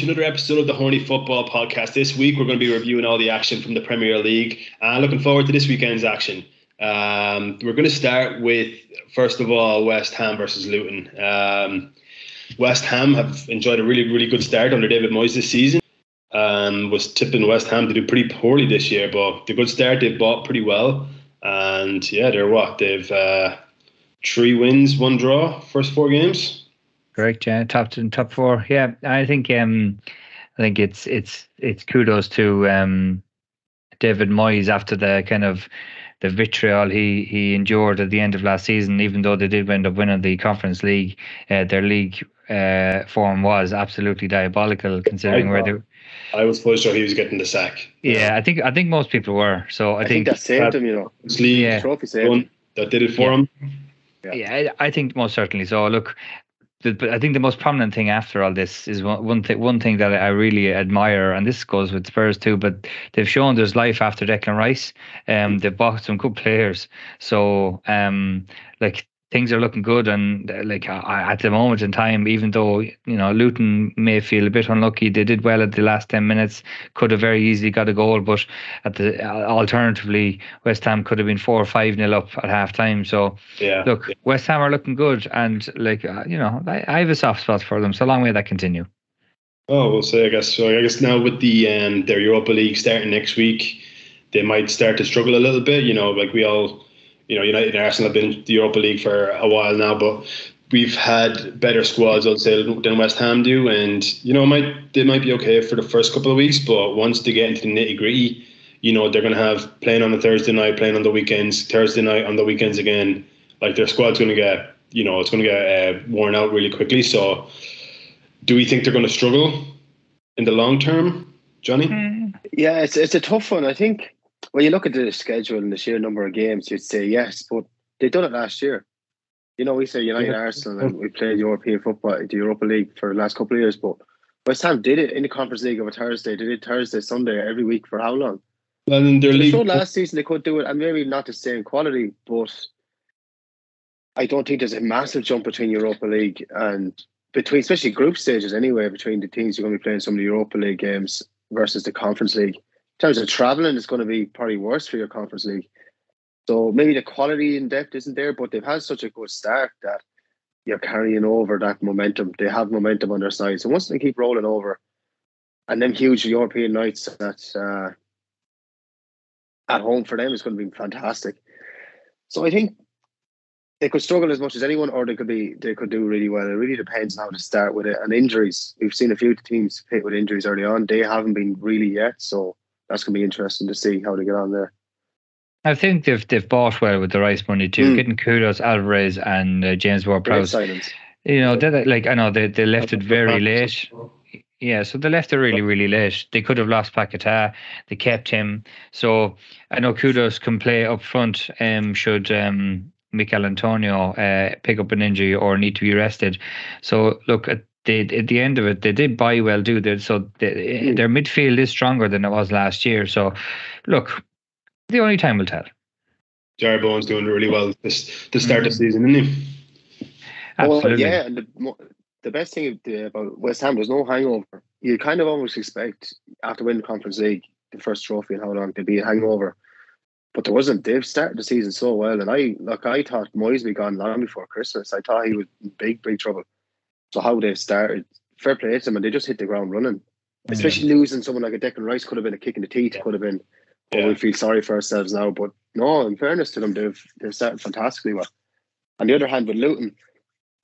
to another episode of the Horny Football Podcast. This week we're going to be reviewing all the action from the Premier League. Looking forward to this weekend's action. We're going to start with, first of all, West Ham versus Luton. West Ham have enjoyed a really, really good start under David Moyes this season. Was tipping West Ham to do pretty poorly this year, but the good start, they've bought pretty well. And yeah, they've 3 wins, 1 draw, first 4 games. Correct, yeah, top 4. Yeah, I think it's kudos to David Moyes after the kind of the vitriol he endured at the end of last season. Even though they did end up winning the Conference League, their league form was absolutely diabolical considering where they. I was fully sure he was getting the sack. Yeah, I think most people were. So I think that saved him, League trophy saved him. That did it for him. Yeah, I think most certainly. So look. But I think the most prominent thing after all this is one thing that I really admire, and this goes with Spurs too, but they've shown there's life after Declan Rice. They've bought some good players. So things are looking good, and at the moment in time, even though Luton may feel a bit unlucky, they did well at the last 10 minutes, could have very easily got a goal, but alternatively West Ham could have been 4 or 5-0 up at half time. So West Ham are looking good, and I have a soft spot for them, so long may that continue. Oh, we'll say, I guess now with the their Europa League starting next week, they might start to struggle a little bit. United and Arsenal have been in the Europa League for a while now, but we've had better squads, I'd say, than West Ham do. And, they might be okay for the first couple of weeks, but once they get into the nitty-gritty, they're going to have playing on a Thursday night, playing on the weekends, Thursday night, on the weekends again. Like, their squad's going to get, it's going to get worn out really quickly. So do we think they're going to struggle in the long term, Johnny? Yeah, it's a tough one. I think when you look at the schedule and the sheer number of games, you'd say yes, but they've done it last year. We say United, Arsenal, and we played European football, the Europa League for the last couple of years, but West Ham did it in the Conference League of a Thursday. They did Thursday, Sunday every week for how long? Well, in their league, showed last season they could do it, and maybe not the same quality, but I don't think there's a massive jump between Europa League and between, especially group stages anyway, between the teams you're going to be playing some of the Europa League games versus the Conference League. In terms of travelling, it's going to be probably worse for your Conference League. So maybe the quality in depth isn't there, but they've had such a good start that you're carrying over that momentum. They have momentum on their side. So once they keep rolling over, and them huge European nights at home for them is going to be fantastic. So I think they could struggle as much as anyone, or they could do really well. It really depends on how to start with it. And injuries, we've seen a few teams hit with injuries early on. They haven't been really yet, so that's going to be interesting to see how they get on there. I think they've bought well with the Rice money too. Getting Kudos, Alvarez, and James Ward-Prowse. I know they left it very late. Yeah, so they left it really, really late. They could have lost Paquetá. They kept him. So I know Kudos can play up front. Should Mikel Antonio pick up an injury or need to be rested. So look, at the end of it, they did buy well, do they? So their midfield is stronger than it was last year. So look, the only time will tell. Jared Bowen's doing really well to start the season, isn't he? Absolutely. Well, yeah, and the best thing about West Ham, there's no hangover. You kind of almost expect after winning the Conference League, the first trophy in how long, there'd be a hangover. But there wasn't. They've started the season so well, and I thought Moyes would be gone long before Christmas. I thought he was in big trouble. So how they started, fair play to them, and they just hit the ground running. Especially losing someone like a Declan Rice could have been a kick in the teeth. Could have been. We feel sorry for ourselves now, but no. In fairness to them, they've started fantastically well. On the other hand, with Luton,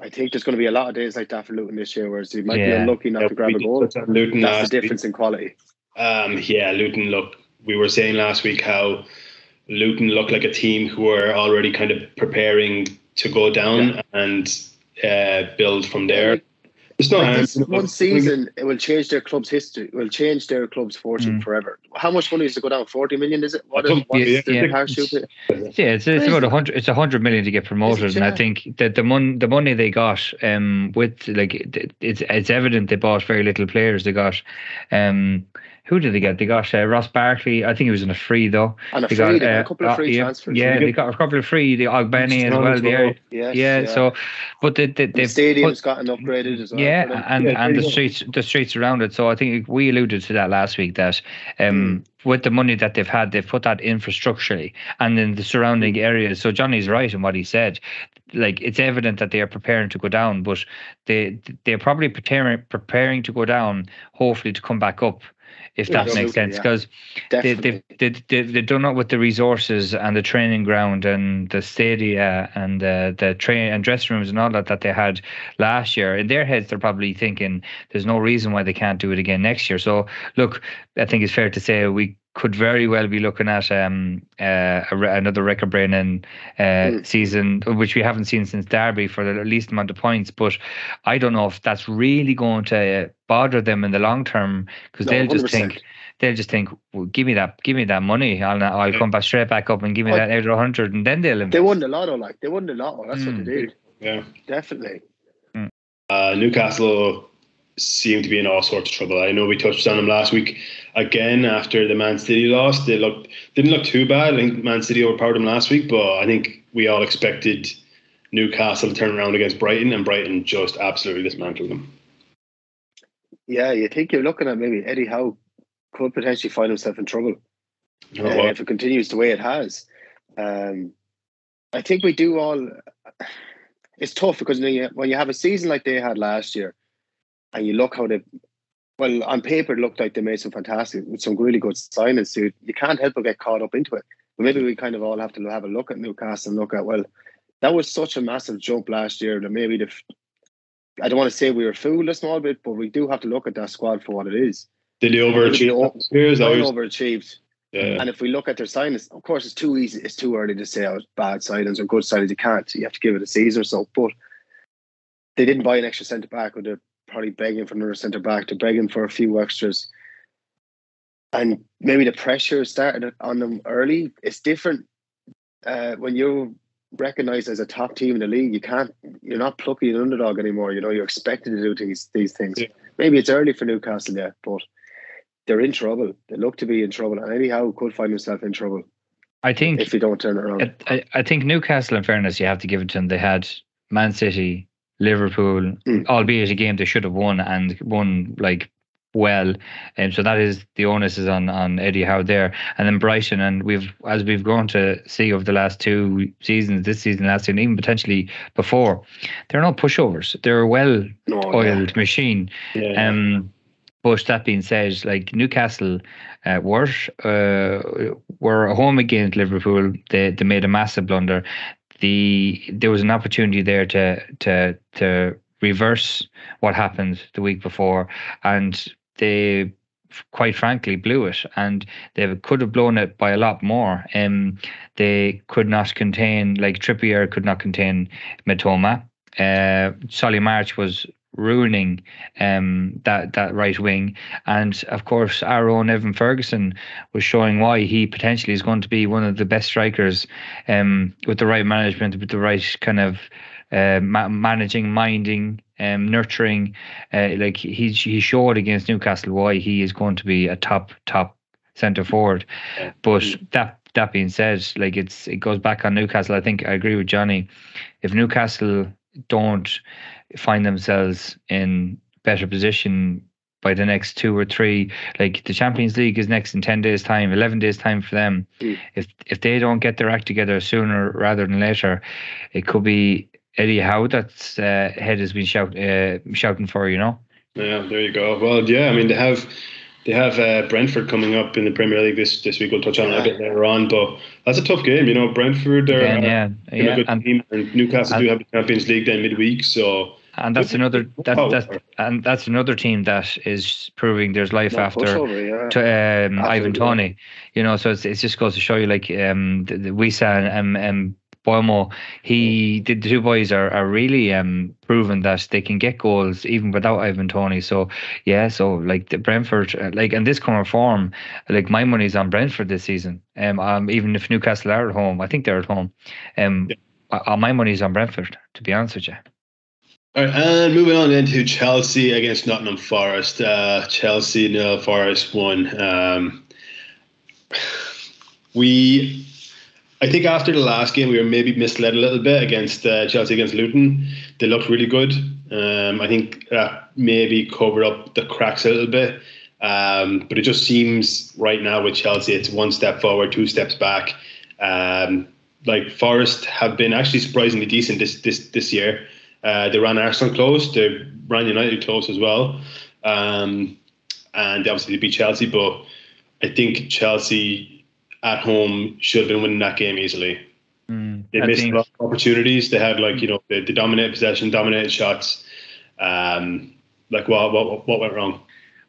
I think there's going to be a lot of days like that for Luton this year, whereas they might be unlucky not to grab a goal. That's the difference in quality. Luton. Look, we were saying last week how Luton look like a team who are already kind of preparing to go down and build from there. It's not one season. It will change their club's history. It will change their club's fortune forever. How much money is to go down? 40 million, is it? It's about 100. It's 100 million to get promoted, and I think that the money they got, with it's evident they bought very little players. They got who did they get? They got Ross Barkley. I think he was in a free though. And They they got a couple of free transfers. Yeah, they got a couple of free. The Ogbeni as well. There. Yes, yeah. So, but the stadium's gotten upgraded as well. Yeah, and the streets around it. So I think we alluded to that last week that with the money that they've had, they've put that infrastructurally and in the surrounding areas. So Johnny's right in what he said. Like, it's evident that they are preparing to go down, but they're probably preparing to go down, hopefully to come back up, if that makes sense. Because they've done it with the resources and the training ground and the stadia and the train and dressing rooms and all that they had last year. In their heads, they're probably thinking there's no reason why they can't do it again next year. So look, I think it's fair to say we could very well be looking at another record-breaking season, which we haven't seen since Derby for the least amount of points. But I don't know if that's really going to bother them in the long term, because they'll just think, well, give me that money, I'll come back straight back up and give me that extra 100, and then they'll invest. They won the lotto, That's what they did. Yeah, definitely. Newcastle seem to be in all sorts of trouble. I know we touched on them last week again after the Man City loss. They didn't look too bad. I think Man City overpowered them last week, but I think we all expected Newcastle to turn around against Brighton, and Brighton just absolutely dismantled them. Yeah, you think you're looking at maybe Eddie Howe could potentially find himself in trouble if it continues the way it has. I think we do all. It's tough because when you have a season like they had last year, and you look how on paper it looked like they made some fantastic, with some really good signings. So you can't help but get caught up into it. But maybe we kind of all have to have a look at Newcastle and look at, well, that was such a massive jump last year that maybe I don't want to say we were fooled a small bit, but we do have to look at that squad for what it is. Did they overachieved? Yeah. And if we look at their signings, of course, it's too easy. It's too early to say bad signings or good signings. You can't. You have to give it a season or so. But they didn't buy an extra centre back, or they're probably begging for another centre back. They're begging for a few extras, and maybe the pressure started on them early. It's different when you're recognised as a top team in the league. You're not plucky an underdog anymore. You're expected to do these things. Yeah. Maybe it's early for Newcastle yet, but they're in trouble. They look to be in trouble, and anyhow could find himself in trouble. I think if you don't turn it around. I think Newcastle, in fairness, you have to give it to them. They had Man City, Liverpool, albeit a game they should have won, and won well, and so that is the onus is on Eddie Howe there, and then Brighton, and as we've grown to see over the last 2 seasons, this season, last season, even potentially before, they're not pushovers. They're a well-oiled machine. But that being said, Newcastle were home against Liverpool. They made a massive blunder. There was an opportunity there to reverse what happened the week before, and they quite frankly blew it, and they could have blown it by a lot more. They could not contain, Trippier could not contain Mitoma. Solly March was ruining that right wing, and of course our own Evan Ferguson was showing why he potentially is going to be one of the best strikers with the right management, with the right kind of managing, minding, nurturing. He showed against Newcastle why he is going to be a top centre forward. But that being said, it goes back on Newcastle. I think I agree with Johnny. If Newcastle don't find themselves in better position by the next 2 or 3, the Champions League is next in 10 days time, 11 days time for them. If they don't get their act together sooner rather than later, it could be Eddie Howe that's head has been shouting for, Yeah, there you go. Well, yeah, I mean they have Brentford coming up in the Premier League this week. We'll touch on it a bit later on, but that's a tough game. Brentford are a good team, and Newcastle do have the Champions League then midweek. So, and that's another team that is proving there's life after Ivan Toney. So it just goes to show you, Wisa and Boimo, the two boys are really proven that they can get goals even without Ivan Toney. So the Brentford, in this current form, my money's on Brentford this season. Even if Newcastle are at home, I think they're at home. My money's on Brentford, to be honest with you. All right, and moving on into Chelsea against Nottingham Forest. Chelsea 0, Forest 1. We I think after the last game, we were maybe misled a little bit against Chelsea against Luton. They looked really good. I think that maybe covered up the cracks a little bit. But it just seems right now with Chelsea, it's one step forward, two steps back. Like Forest have been actually surprisingly decent this year. They ran Arsenal close. They ran United close as well. And obviously they beat Chelsea, but I think Chelsea at home should have been winning that game easily. They missed a lot of opportunities. They had they dominated possession, dominated shots. What went wrong?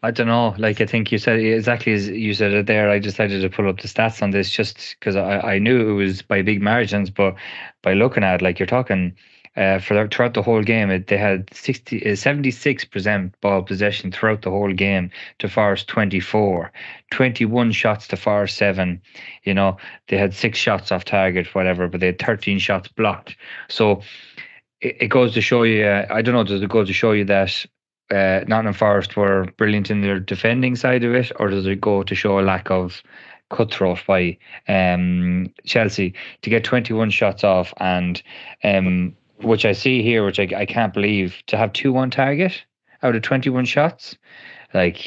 I don't know. Like, I think you said exactly as you said it there. I decided to pull up the stats on this just because I knew it was by big margins, but by looking at it, like you're talking throughout the whole game, they had 76% ball possession throughout the whole game to Forest 24, 21 shots to Forest 7. You know, they had 6 shots off target, whatever, but they had 13 shots blocked. So it goes to show you. I don't know. Does it go to show you that Nottingham Forest were brilliant in their defending side of it, or does it go to show a lack of cutthroat by Chelsea to get 21 shots off and which I see here, which I can't believe, to have 2 on target out of 21 shots, like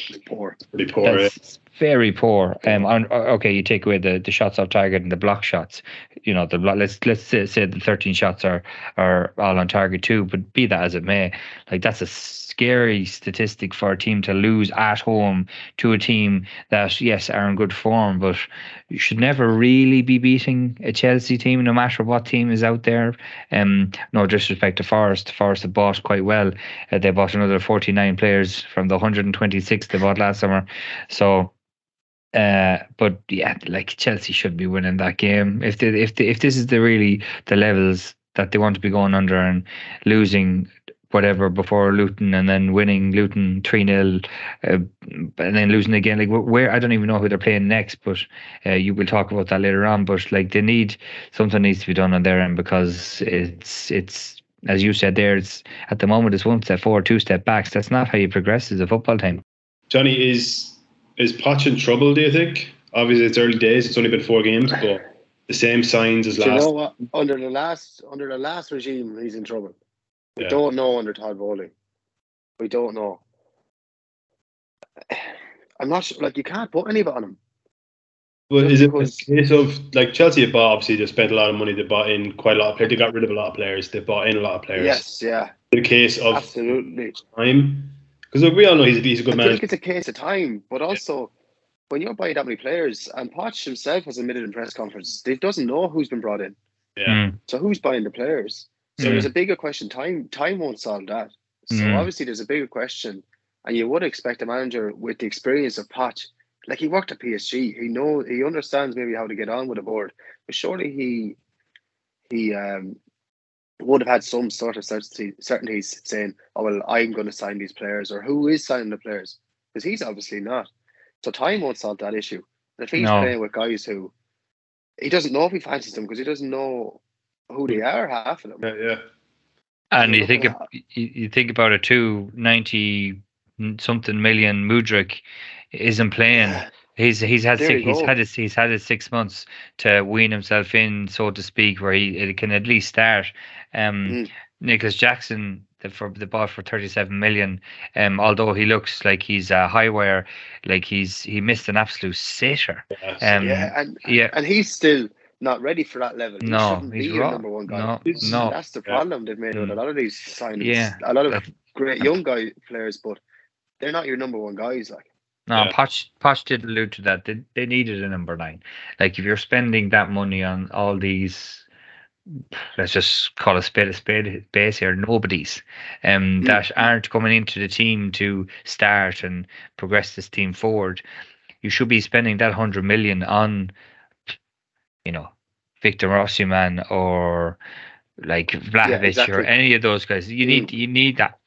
pretty poor. That's very poor. Okay, you take away the shots off target and the block shots. You know, let's say the 13 shots are all on target too. But be that as it may, like that's a scary statistic for a team to lose at home to a team that yes are in good form, but you should never really be beating a Chelsea team, no matter what team is out there. No disrespect to Forest. Forest have bought quite well. They bought another 49 players from the 126 they bought last summer. So. But yeah, like Chelsea should be winning that game. If this is the levels that they want to be going under and losing whatever before Luton and then winning Luton 3-0 and then losing again, like where I don't even know who they're playing next, but you will talk about that later on. But like something needs to be done on their end, because it's as you said there, it's at the moment it's 1 step forward, 2 step back. So that's not how you progress as a football team. Johnny, is Poch in trouble, do you think? Obviously, it's early days. It's only been 4 games, but the same signs as last. You know what? Under the last regime, he's in trouble. We don't know under Todd Bowley. We don't know. I'm not sure. Like, you can't put any on him. But is it a case of, like, Chelsea have bought, obviously, they spent a lot of money. They bought in quite a lot of players. They got rid of a lot of players. They bought in a lot of players. Yes, yeah. In the case of absolutely time. Because we all know he's a good manager. I think it's a case of time, but also when you're buying that many players, and Poch himself has admitted in press conferences, he doesn't know who's been brought in. Yeah. So who's buying the players? So there's a bigger question. Time won't solve that. So obviously there's a bigger question, and you would expect a manager with the experience of Poch, like he worked at PSG, he understands maybe how to get on with a board, but surely he would have had some sort of certainties saying, oh, well, I'm going to sign these players, or who is signing the players, because he's obviously not. So time won't solve that issue. And if he's playing with guys who he doesn't know if he fancies them, because he doesn't know who they are, half of them. Yeah. And you think about it too, 90-something million Mudryk isn't playing. He's had his 6 months to wean himself in, so to speak, where he can at least start. Nicholas Jackson, they bought for 37 million. Although he looks like he's a high wire, like he missed an absolute sitter. And he's still not ready for that level. He shouldn't be your number one guy. No, that's the problem they've made with a lot of these signings. Yeah, a lot of great young players, but they're not your number one guys. Like. No, Poch did allude to that. They needed a number 9. Like, if you're spending that money on all these, let's just call a spade base here, nobodies, that aren't coming into the team to start and progress this team forward, you should be spending that 100 million on, Victor Osimhen or like Vlahovic or any of those guys. You need that.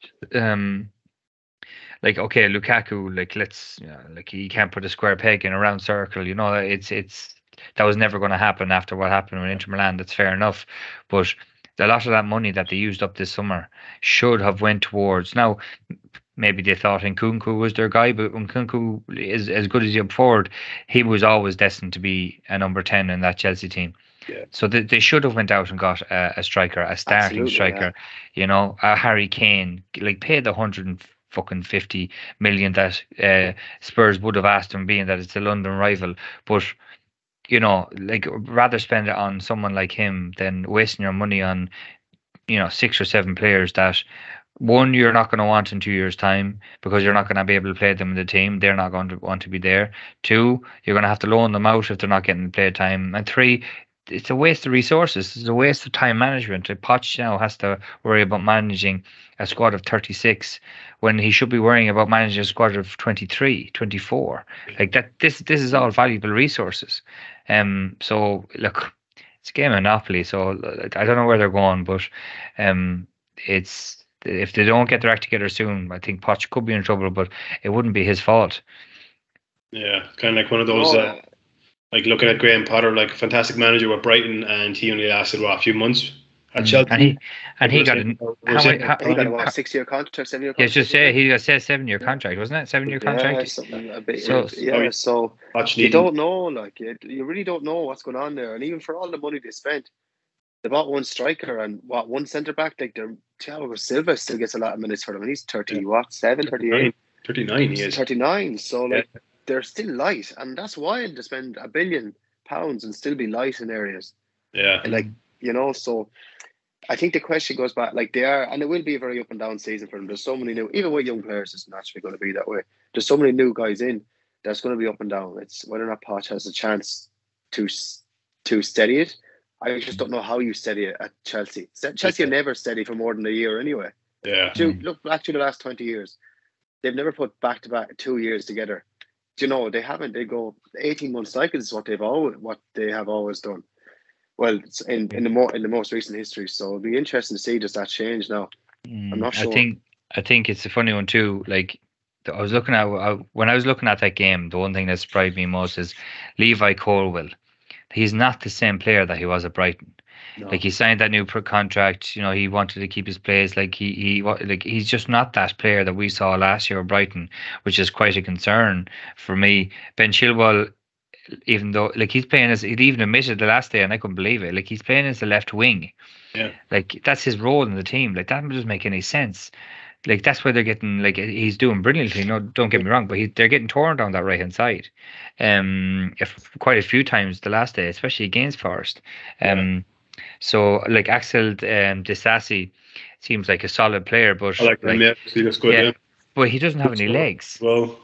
Like, okay, Lukaku, like like he can't put a square peg in a round circle. It's that was never going to happen after what happened with Inter Milan. That's fair enough, but a lot of that money that they used up this summer should have went towards. Now, maybe they thought Nkunku was their guy, but when Nkunku is as good as he up forward, he was always destined to be a number 10 in that Chelsea team. Yeah. So they should have went out and got a striker, a starting striker. You know, a Harry Kane, like pay the 150 million that Spurs would have asked him, being that it's a London rival. But you know, like rather spend it on someone like him than wasting your money on, you know, 6 or 7 players that, one, you're not going to want in 2 years' time because you're not going to be able to play them in the team. They're not going to want to be there. 2, you're going to have to loan them out if they're not getting play time. And 3, it's a waste of resources. It's a waste of time management. Poch now has to worry about managing a squad of 36 when he should be worrying about managing a squad of 23, 24. Like that. This is all valuable resources. So look, it's a game of Monopoly. So I don't know where they're going, but it's. If they don't get their act together soon, I think Poch could be in trouble, but it wouldn't be his fault. Yeah, kind of like one of those, like looking at Graham Potter, like a fantastic manager with Brighton, and he only lasted, a few months at Chelsea. And he got a 6-year contract, 7-year contract. Yeah, just say he got a 7-year contract, wasn't it? 7-year contract. So you don't know, like you really don't know what's going on there, and even for all the money they spent. They bought one striker and one centre back. Like Thiago Silva still gets a lot of minutes for them, and he's 38? 39 he is. 39. So they're still light, and that's wild to spend £1 billion and still be light in areas. Yeah, and so I think the question goes back, like they are, and it will be a very up and down season for them. There's so many new, even with young players, it's naturally going to be that way. There's so many new guys in that's going to be up and down. It's whether or not Poch has a chance to steady it. I just don't know how you steady it at Chelsea. Chelsea are never steady for more than a year anyway. Yeah. Look back to the last 20 years. They've never put back-to-back 2 years together. Do you know, they haven't. They go 18-month cycles is what they have always done. Well, it's in the most recent history. So it'll be interesting to see does that change now. I'm not sure. I think it's a funny one too. Like when I was looking at that game, the one thing that surprised me most is Levi Colwill. He's not the same player that he was at Brighton. No. Like he signed that new contract, you know, he wanted to keep his place. Like he's just not that player that we saw last year at Brighton, which is quite a concern for me. Ben Chilwell, even though like he's playing as, he'd even admitted the last day, and I couldn't believe it. Like he's playing as the left wing. Yeah. Like that's his role in the team. Like that doesn't make any sense. Like that's why they're getting, like he's doing brilliantly. No, don't get me wrong, but they're getting torn down that right hand side, quite a few times the last day, especially against Forest. So like Axel Disasi seems like a solid player, but I like him, he looks good. But he doesn't have any legs. Well.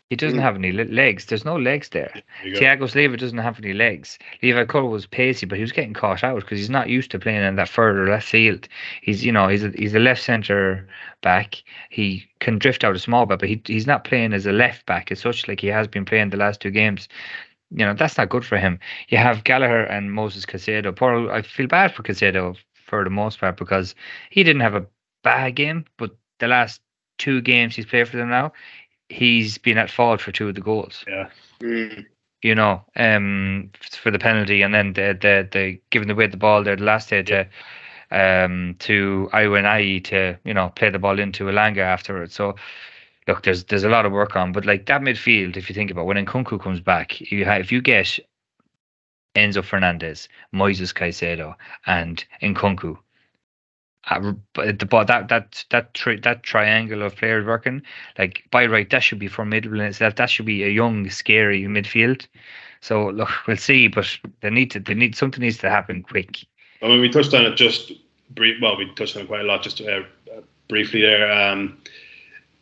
He doesn't have any legs. There's no legs there. Thiago Silva doesn't have any legs. Levi Cole was pacey, but he was getting caught out because he's not used to playing in that further left field. He's a left centre back. He can drift out a small bit, but he's not playing as a left back as such, like he has been playing the last 2 games. You know, that's not good for him. You have Gallagher and Moses Caicedo. I feel bad for Caicedo for the most part because he didn't have a bad game, but the last 2 games he's played for them now, he's been at fault for 2 of the goals. Yeah. You know, for the penalty, and then the giving away the ball there the last day to Iwanai to, you know, play the ball into Elanga afterwards. So look, there's a lot of work on, but like that midfield, if you think about when Nkunku comes back, if you get Enzo Fernandez, Moises Caicedo, and Nkunku, that triangle of players working, like by right, that should be formidable in itself. That should be a young, scary midfield. So look, we'll see, but something needs to happen quick. I mean, we touched on it just brief. Well, we touched on it quite a lot, just briefly there.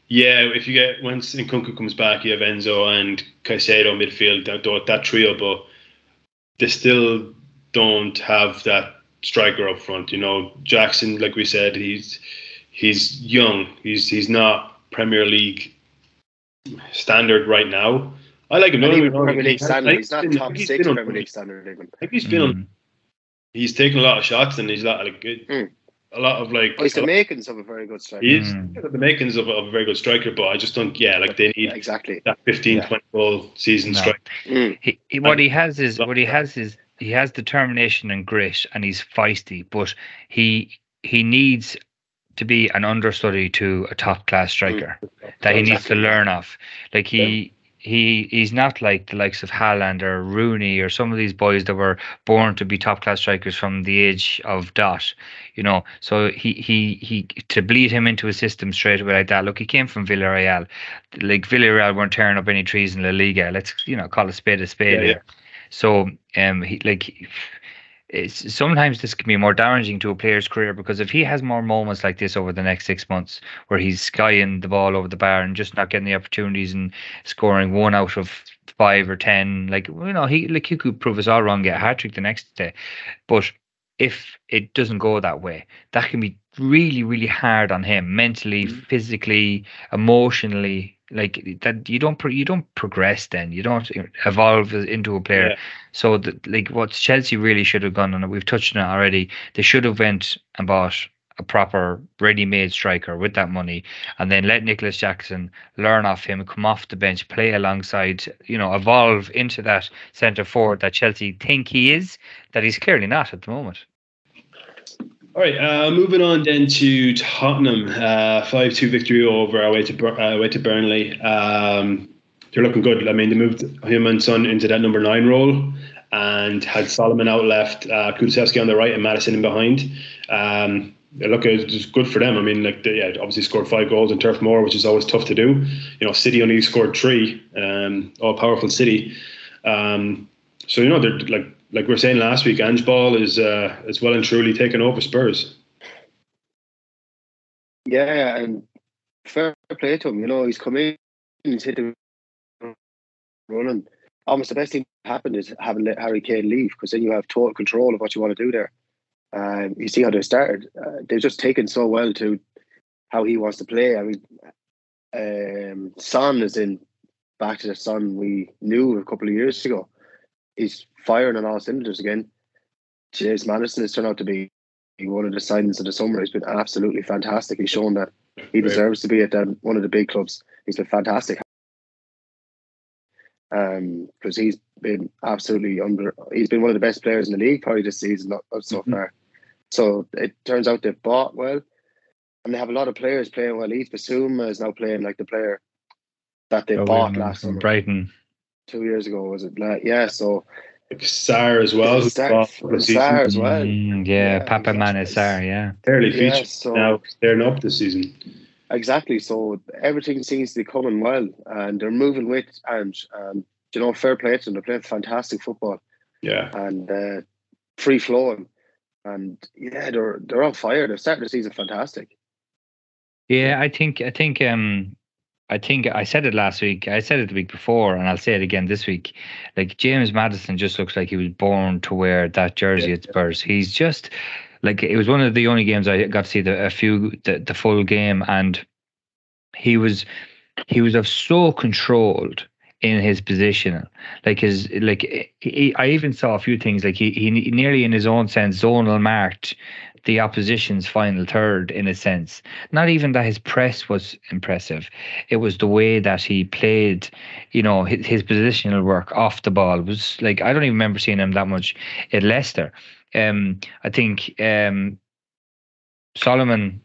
If you get, once Nkunku comes back, you have Enzo and Caicedo midfield, that trio, but they still don't have that striker up front. You know, Jackson, like we said, he's young. He's not Premier League standard right now. I like him. Premier League standard. He's not top 6 Premier League standard even. I think he's been he's taken a lot of shots, and he's not like a lot of like. He's the makings of a very good striker. He is the makings of a very good striker, but I just don't. Yeah, like they need exactly that 15-20 goal season striker. What he has is he has determination and grit, and he's feisty, but he needs to be an understudy to a top class striker that he needs to learn off. Like he's not like the likes of Haaland or Rooney or some of these boys that were born to be top class strikers from the age of dot, So he to bleed him into a system straight away like that. Look, he came from Villarreal. Like Villarreal weren't tearing up any trees in La Liga. Let's call a spade there. Yeah. So sometimes this can be more damaging to a player's career, because if he has more moments like this over the next 6 months where he's skying the ball over the bar and just not getting the opportunities and scoring 1 out of 5 or 10, he could prove us all wrong, get a hat-trick the next day. But if it doesn't go that way, that can be really, really hard on him mentally, physically, emotionally. Like that, you don't progress. Then you don't evolve into a player. Yeah. So what Chelsea really should have done, and we've touched on it already, they should have went and bought a proper ready-made striker with that money, and then let Nicholas Jackson learn off him, come off the bench, play alongside, evolve into that centre forward that Chelsea think he is, that he's clearly not at the moment. All right, moving on then to Tottenham, 5-2 victory over away to Burnley. They're looking good. I mean, they moved him and Son into that number 9 role and had Solomon out left, Kulusevski on the right, and Maddison in behind. Look, it's good for them. I mean, obviously scored 5 goals in Turf Moor, which is always tough to do. City only scored 3, all powerful City. So they're like we were saying last week, Ange Ball is well and truly taken over Spurs. Yeah, and fair play to him. He's come in, he's hit the running. Almost the best thing that happened is having let Harry Kane leave, because then you have total control of what you want to do there. You see how they started. They've just taken so well to how he wants to play. I mean, Son is back to the Son we knew a couple of years ago. He's firing on all cylinders again. James Maddison has turned out to be one of the signings of the summer. He's been absolutely fantastic. He's shown that he deserves to be at one of the big clubs. He's been fantastic. Because he's been absolutely he's been one of the best players in the league probably this season so far. So it turns out they've bought well, and they have a lot of players playing well. Yves Bissouma is now playing like the player that they bought last summer. Brighton. 2 years ago, was it? Yeah, so Sarr as well. Sarr as well. Papa Man is Sarr, yeah. Fairly featured now, staring up this season. Exactly. So everything seems to be coming well, and they're moving with Ange. And fair play to them. They're playing fantastic football. Yeah. And free flowing, and they're on fire. They're starting the season fantastic. Yeah, I think I said it last week. I said it the week before, and I'll say it again this week. Like, James Maddison just looks like he was born to wear that jersey at Spurs. He's just it was one of the only games I got to see the full game, and he was so controlled in his position. I even saw a few things, like he nearly in his own sense zonal marked the opposition's final third, in a sense. Not even that his press was impressive. It was the way that he played, his positional work off the ball was I don't even remember seeing him that much at Leicester. I think Solomon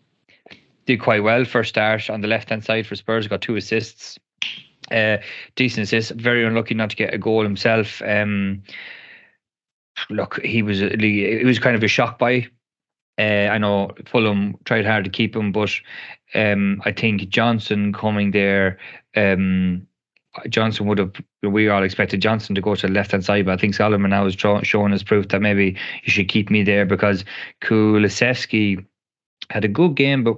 did quite well first start on the left-hand side for Spurs, got 2 assists. Decent assists, very unlucky not to get a goal himself. Look, it was kind of a shock buy. I know Fulham tried hard to keep him, but I think Johnson coming there, Johnson we all expected Johnson to go to the left-hand side, but I think Solomon now is showing us proof that maybe you should keep me there, because Kulusevski had a good game, but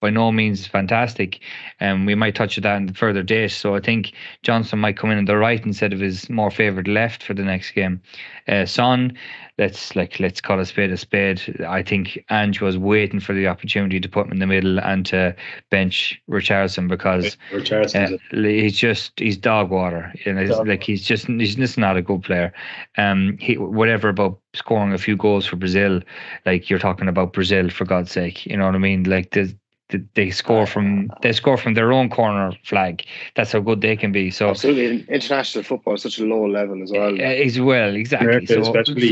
by no means fantastic. We might touch on that in the further date. So I think Johnson might come in on the right instead of his more favoured left for the next game. Son, let's call a spade a spade. I think Ange was waiting for the opportunity to put him in the middle and to bench Richarlison, because he's dog water. He's just not a good player. Whatever about scoring a few goals for Brazil, you're talking about Brazil, for God's sake. You know what I mean? they score from their own corner flag. That's how good they can be. So absolutely, international football is such a low level as well. Exactly. America especially,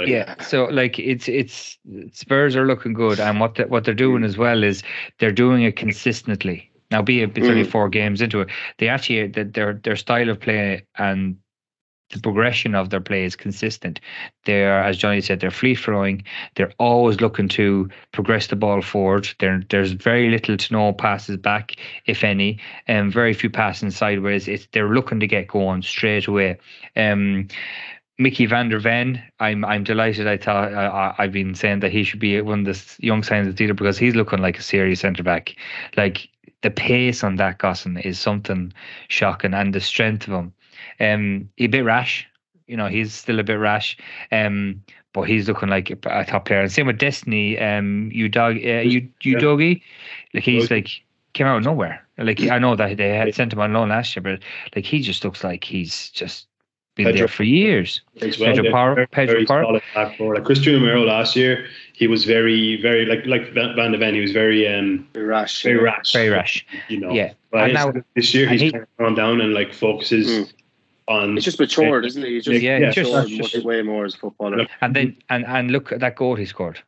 yeah. So like it's Spurs are looking good, and what they're doing as well is they're doing it consistently. Now, be it it's only 4 games into it, they actually their style of play and the progression of their play is consistent. They're, as Johnny said, they're free flowing. They're always looking to progress the ball forward. There's very little to no passes back, if any, and very few passing sideways. They're looking to get going straight away. Mickey van der Ven, I'm delighted. I thought I've been saying that he should be one of the young signs of the theatre because he's looking like a serious centre back. Like the pace on that Gosson is something shocking, and the strength of him. He's a bit rash, he's still a bit rash, but he's looking like a top player. And same with Destiny, Udogie, like he's like came out of nowhere. Like I know that they had sent him on loan last year, but like he just looks like he's just been there for years. Pedro Porro. Solid back forward. Like Cristiano Romero last year, he was very, very like Van de Ven. He was very rash. Very rash. Very rash. Yeah. But and now this year he's kind of gone down and like focuses on. He's just matured, isn't he? He's just way more as a footballer. And then and look at that goal he scored.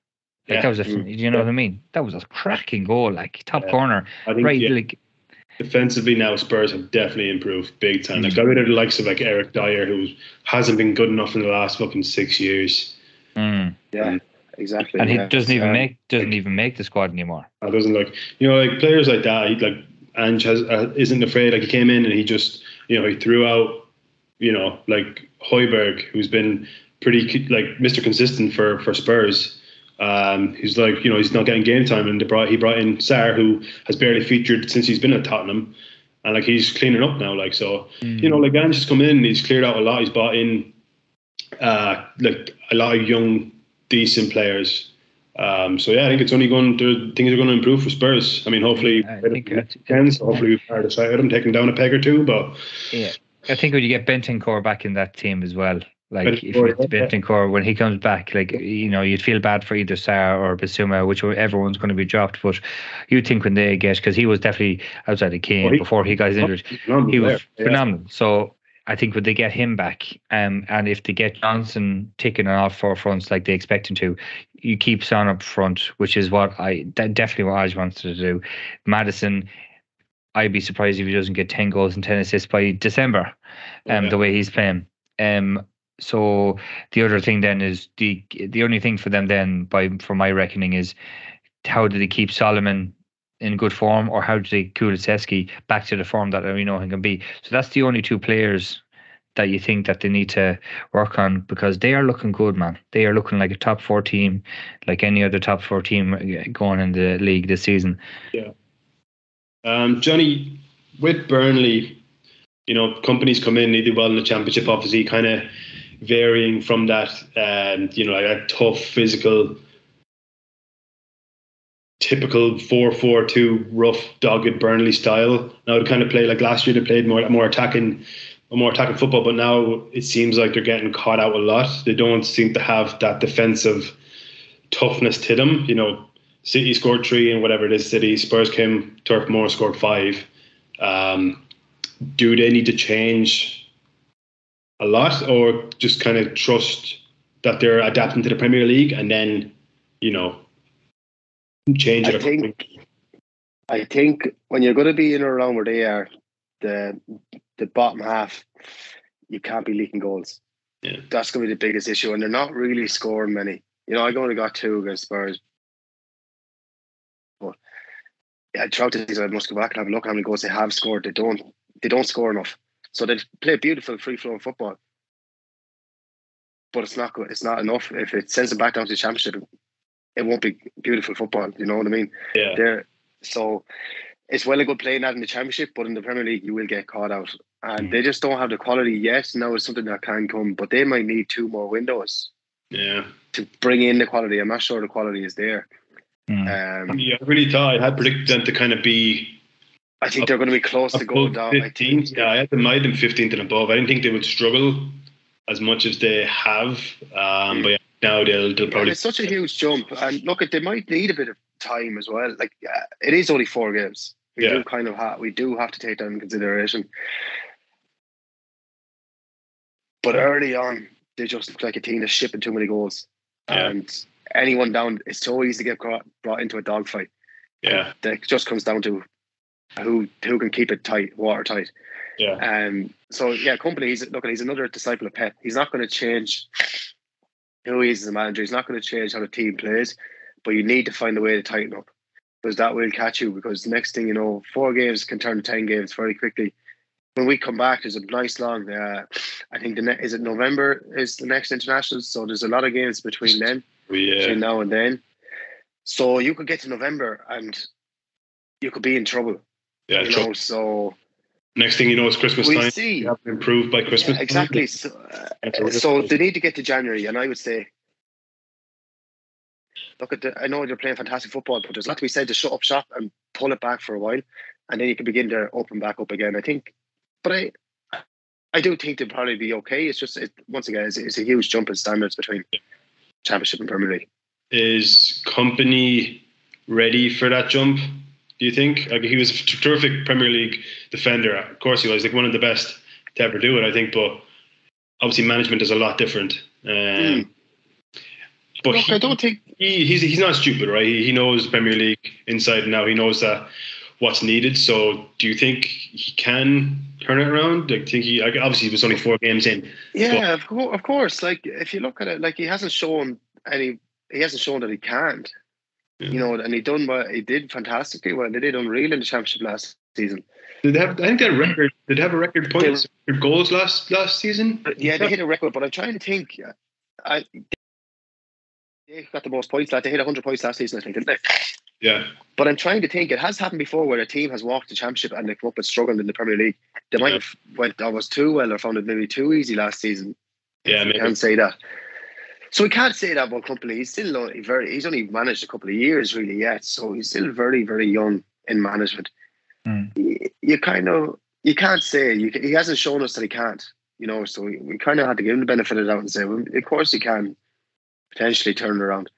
Like that was you know what I mean? That was a cracking goal, like top corner. I think, like. Defensively now, Spurs have definitely improved big time. Like got rid of the likes of like Eric Dyer, who hasn't been good enough in the last fucking 6 years. Yeah, exactly. And he doesn't even make the squad anymore. It doesn't like players like that. He, like Ange isn't afraid. Like he came in and he just he threw out like Højbjerg, who's been pretty like Mr. Consistent for Spurs. He's like, he's not getting game time, and he brought in Sarr, who has barely featured since he's been at Tottenham, and like he's cleaning up now. Like so, like Ange has come in, and he's cleared out a lot. He's brought in like a lot of young, decent players. So yeah, I think things are going to improve for Spurs. I mean, hopefully, hopefully we've heard a sight of them taking down a peg or two. But yeah, I think when you get Bentancur back in that team as well. Like if it's Bentancur, when he comes back, like you'd feel bad for either Sarr or Bissouma, whichever one's going to be dropped. But you think when they get, because he was definitely outside of Kane before he got injured, he was phenomenal. So I think when they get him back, and if they get Johnson taking on all 4 fronts like they expect him to, you keep Son up front, which is definitely what I wanted to do. Maddison, I'd be surprised if he doesn't get 10 goals and 10 assists by December, the way he's playing. So the other thing then is the only thing for them then, from my reckoning, is how do they keep Solomon in good form, or how do they Kulusevski back to the form that he can be? So that's the only 2 players that you think that they need to work on, because they are looking good, man. They are looking like a top 4 team, like any other top 4 team going in the league this season. Yeah. Johnny, with Burnley, companies come in, they do well in the Championship, obviously kind of varying from that, like a tough, physical, typical 4-4-2, rough, dogged Burnley style. Now they kind of play like last year. They played more attacking football, but now it seems like they're getting caught out a lot. They don't seem to have that defensive toughness to them. City scored 3 and whatever it is. City, Spurs came, Turf Moor scored 5. Do they need to change a lot, or just kind of trust that they're adapting to the Premier League and then, change it? I think when you're going to be in or around where they are, the bottom half, you can't be leaking goals. Yeah, that's going to be the biggest issue, and they're not really scoring many. I only got 2 against Spurs. But yeah, throughout the season, I must go back and have a look how many goals they have scored. They don't score enough. So they play beautiful free-flowing football, but it's not good. It's not enough. If it sends them back down to the Championship, it won't be beautiful football. You know what I mean? Yeah. So it's well and good playing that in the Championship, but in the Premier League, you will get caught out. And they just don't have the quality yet. Now it's something that can come, but they might need 2 more windows. Yeah. To bring in the quality. I'm not sure the quality is there. I really thought I had predicted them to kind of be. I think they're going to be close to going down. 15th. Yeah, I had them 15th and above. I didn't think they would struggle as much as they have. But yeah, now they'll probably. It's such a huge jump, and look, they might need a bit of time as well. Like it is only 4 games. We do kind of have to take that into consideration. But early on, they just look like a team that's shipping too many goals, and anyone down, it's so easy to get brought into a dogfight. Yeah, that just comes down to who can keep it tight, watertight. Yeah. So Company, he's another disciple of Pep. He's not going to change who he is as a manager. He's not going to change how the team plays, but you need to find a way to tighten up, because that will catch you. Because the next thing you know, 4 games can turn to 10 games very quickly. When we come back, there's a nice long. I think is it November is the next international, so there's a lot of games between then, between now and then. So you could get to November and you could be in trouble. Yeah, so next thing you know, it's Christmas time. See, you have to improve by Christmas. Yeah, exactly. So they need to get to January, and I would say, I know they're playing fantastic football, but there's a lot to be said to shut up shop and pull it back for a while, and then you can begin to open back up again. I think, but I do think they'll probably be okay. It's just once again, it's a huge jump in standards between Championship and Premier League. Is Company ready for that jump? Do you think? Like, he was a terrific Premier League defender. Of course, he was like one of the best to ever do it, I think. But obviously, management is a lot different. But I don't think he's not stupid, right? He knows Premier League inside and out. He knows that what's needed. So, do you think he can turn it around? Like, obviously he was only 4 games in. Yeah, of course. Like, if you look at it, like, he hasn't shown that he can't. Yeah. And he did fantastically well. They did unreal in the Championship last season. Did they have? I think they have a record points, record goals last season. Yeah, they hit a record. But I'm trying to think. They got the most points. They hit 100 points last season, I think, didn't they? Yeah. But I'm trying to think. It has happened before where a team has walked the Championship and they come up and struggled in the Premier League. They might have went almost too well or found it maybe too easy last season. Yeah, maybe. I can't say that. So we can't say that about Company. He's still he's only managed a couple of years really yet, so he's still very, very young in management. You can't say he hasn't shown us that he can't. So we kind of had to give him the benefit of the doubt and say, well, of course he can potentially turn it around.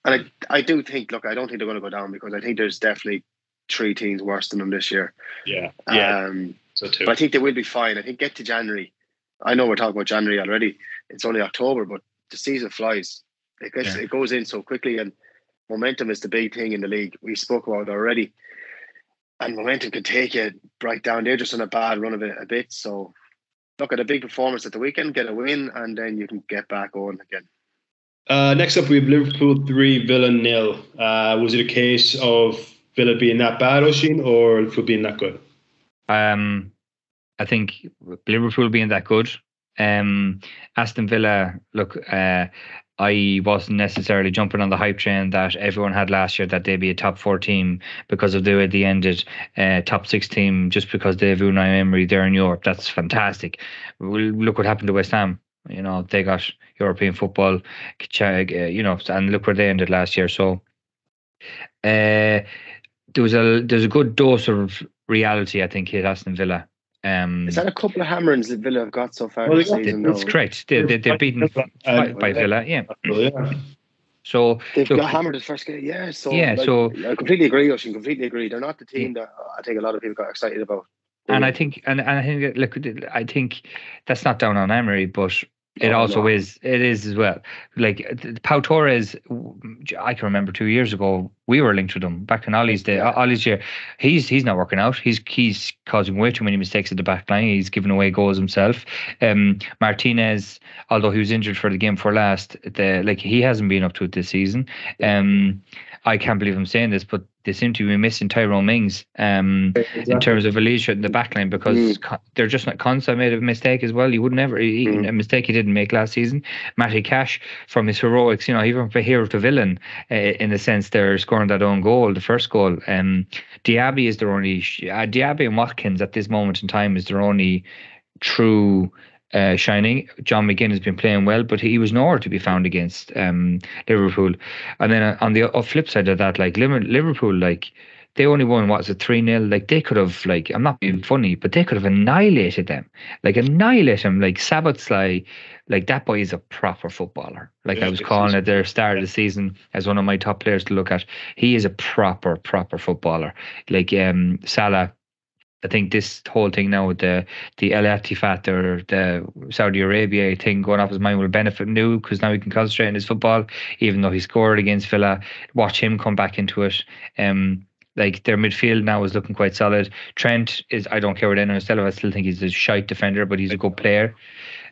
And I do think, I don't think they're going to go down, because I think there's definitely 3 teams worse than them this year. Yeah. So too. But I think they will be fine. I think get to January. I know we're talking about January already. It's only October, but the season flies. It goes in so quickly, and momentum is the big thing in the league. We spoke about it already, and momentum can take you right down. They're just on a bad run of it a bit. So look at a big performance at the weekend, get a win, and then you can get back on again. Next up, we have Liverpool 3, Villa 0. Was it a case of Villa being that bad, Oisín, or Liverpool being that good? I think Liverpool being that good. Aston Villa, look, I wasn't necessarily jumping on the hype train that everyone had last year that they'd be a top 4 team because of the way they ended, top 6 team just because they have Unai Emery there in Europe. That's fantastic. Look what happened to West Ham. They got European football, and look where they ended last year. So there's a good dose of reality, I think, hit Aston Villa. Is that a couple of hammerings that Villa have got so far this season? That's correct. They're beaten by Villa, So they've got hammered the first game, So I completely agree, Oisín. Completely agree. They're not the team that I think a lot of people got excited about. And I think, I think that's not down on Emery, but it is as well. Like Pau Torres, I can remember 2 years ago we were linked with him back in Ollie's day. Ollie's year, he's not working out. He's causing way too many mistakes at the back line. He's giving away goals himself. Martinez, although he was injured for the game before last, he hasn't been up to it this season. I can't believe I'm saying this, but they seem to be missing Tyrone Mings in terms of a leadership in the backline, because they're just not. Consa made a mistake as well. He would never, a mistake he didn't make last season. Matty Cash, from his heroics, even from hero to villain, in the sense they're scoring that own goal, the first goal. Diaby is their only, Diaby and Watkins at this moment in time is their only true shining. John McGinn has been playing well, but he was nowhere to be found against Liverpool. And then on the flip side of that, Liverpool, they only won, what was it, 3-0? Like, they could have, like, I'm not being funny, but they could have annihilated them. Like, annihilate them. Like, Sabbathsley, like, that boy is a proper footballer. Like, I was calling at their start of the season as one of my top players to look at. He is a proper footballer. Like, Salah, I think this whole thing now with the El Atifat or the Saudi Arabia thing going off his mind will benefit him because now he can concentrate on his football, even though he scored against Villa. Watch him come back into it. Like, their midfield now is looking quite solid. Trent is, I don't care what anyone says, I still think he's a shite defender, but he's a good player.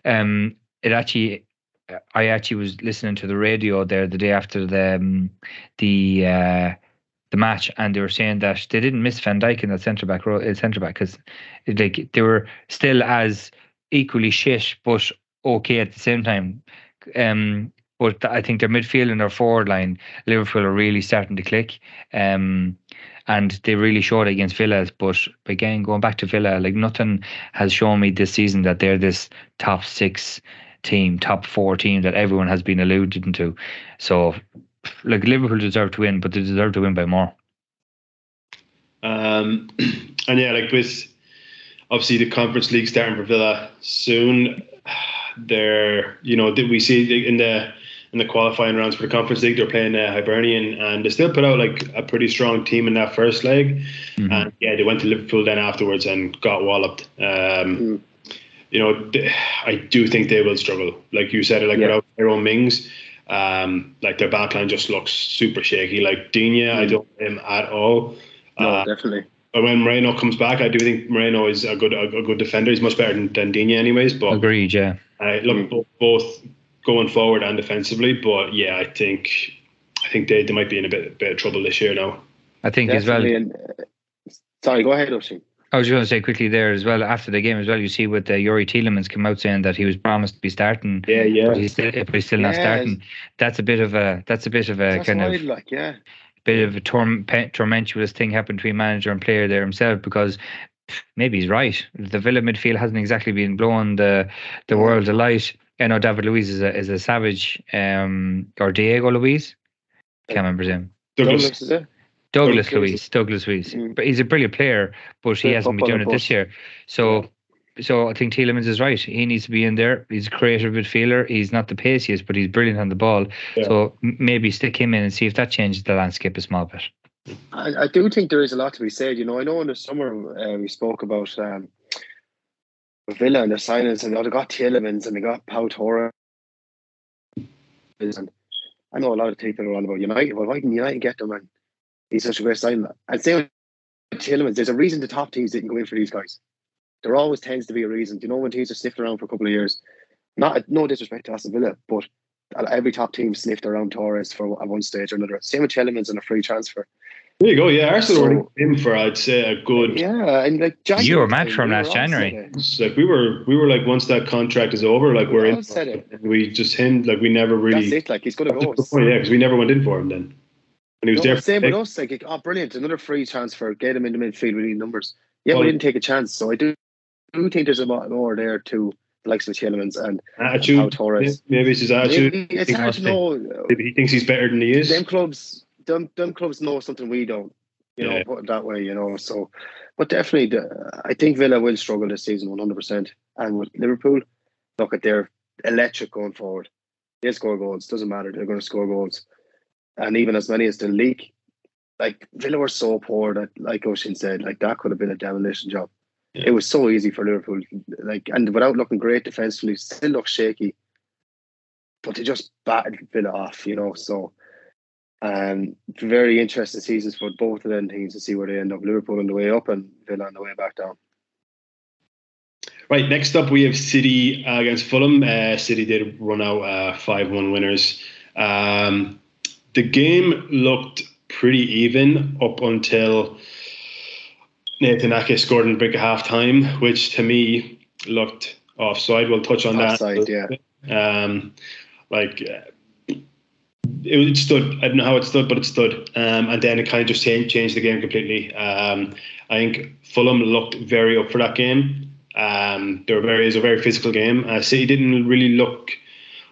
I actually was listening to the radio there the day after the match, and they were saying that they didn't miss Van Dijk in that centre back because like they were still as equally shit but okay at the same time. But I think their midfield and their forward line, Liverpool, are really starting to click. And they really showed it against Villa. But again, going back to Villa, like, nothing has shown me this season that they're this top 6 team, top 4 team that everyone has been alluding to. So, like, Liverpool deserve to win, but they deserve to win by more. And yeah, like, with obviously the Conference League starting for Villa soon, they're, we see in the qualifying rounds for the Conference League, they're playing Hibernian, and they still put out like a pretty strong team in that first leg. Mm-hmm. And yeah, they went to Liverpool then afterwards and got walloped. I do think they will struggle, like you said, without Tyrone Mings. Like, their backline just looks super shaky. Like, Digne, I don't know him at all. No, definitely. But when Moreno comes back, I do think Moreno is a good defender. He's much better than Digne anyways. But agreed, yeah. I look both going forward and defensively. But yeah, I think they might be in a bit of trouble this year now. I think definitely as well. Sorry, go ahead, Oisin. I was going to say quickly there as well, after the game as well, you see with Yuri Tielemans come out saying that he was promised to be starting. Yeah. But he's still not starting. That's a bit of a kind of like, yeah. Bit of a tormentuous thing happened between manager and player there himself, because maybe he's right. The Villa midfield hasn't exactly been blowing the world alight. I know David Luiz is a savage, or Diego Luiz. Can't remember his name. Douglas, is it? Douglas Luiz. But he's a brilliant player, but he hasn't been doing it this year. So I think Tielemans is right. He needs to be in there. He's a creative midfielder. He's not the paciest, but he's brilliant on the ball. Yeah. So maybe stick him in and see if that changes the landscape a small bit. I do think there is a lot to be said. I know in the summer we spoke about Villa and their signings, and they got Tielemans and they got Pau Torres. And I know a lot of people are on about United. Well, why didn't United get them? And he's such a great signing. I'd say with Tielemans, there's a reason the top teams didn't go in for these guys. There always tends to be a reason. When teams are sniffed around for a couple of years, no disrespect to Aston Villa, but every top team sniffed around Torres for at one stage or another. Same with Tielemans and a free transfer. There you go. Yeah, Arsenal were in for, I'd say, a good. Yeah, and like January, you were matched from last January. Like we were like, once that contract is over, like we're in. Said it. And we just we never really. That's it. Like, he's going to go. Yeah, because we never went in for him then. And he was there. Same with us. Like, brilliant, another free transfer. Get him in the midfield. We need numbers. Yeah, we didn't take a chance. So I do think there's a lot more there to the likes of Tielemans and Pau Torres. Maybe it's his attitude. It's hard to know. Maybe he thinks he's better than he is. Them clubs know something we don't. Put it that way. So, but definitely, I think Villa will struggle this season 100%. And with Liverpool, look at their electric going forward. They score goals. Doesn't matter. They're going to score goals, and even as many as the league. Like, Villa were so poor that, like Oisin said, like, that could have been a demolition job. Yeah. It was so easy for Liverpool, like, and without looking great defensively, still look shaky. But they just battered Villa off, So, very interesting seasons for both of them teams to see where they end up. Liverpool on the way up and Villa on the way back down. Right, next up we have City against Fulham. City did run out 5-1 winners. The game looked pretty even up until Nathan Ake scored in the brink of half time, which to me looked offside. We'll touch on offside, that. Yeah. It stood. I don't know how it stood, but it stood. And then it kind of just changed the game completely. I think Fulham looked very up for that game. It was a very physical game. City didn't really look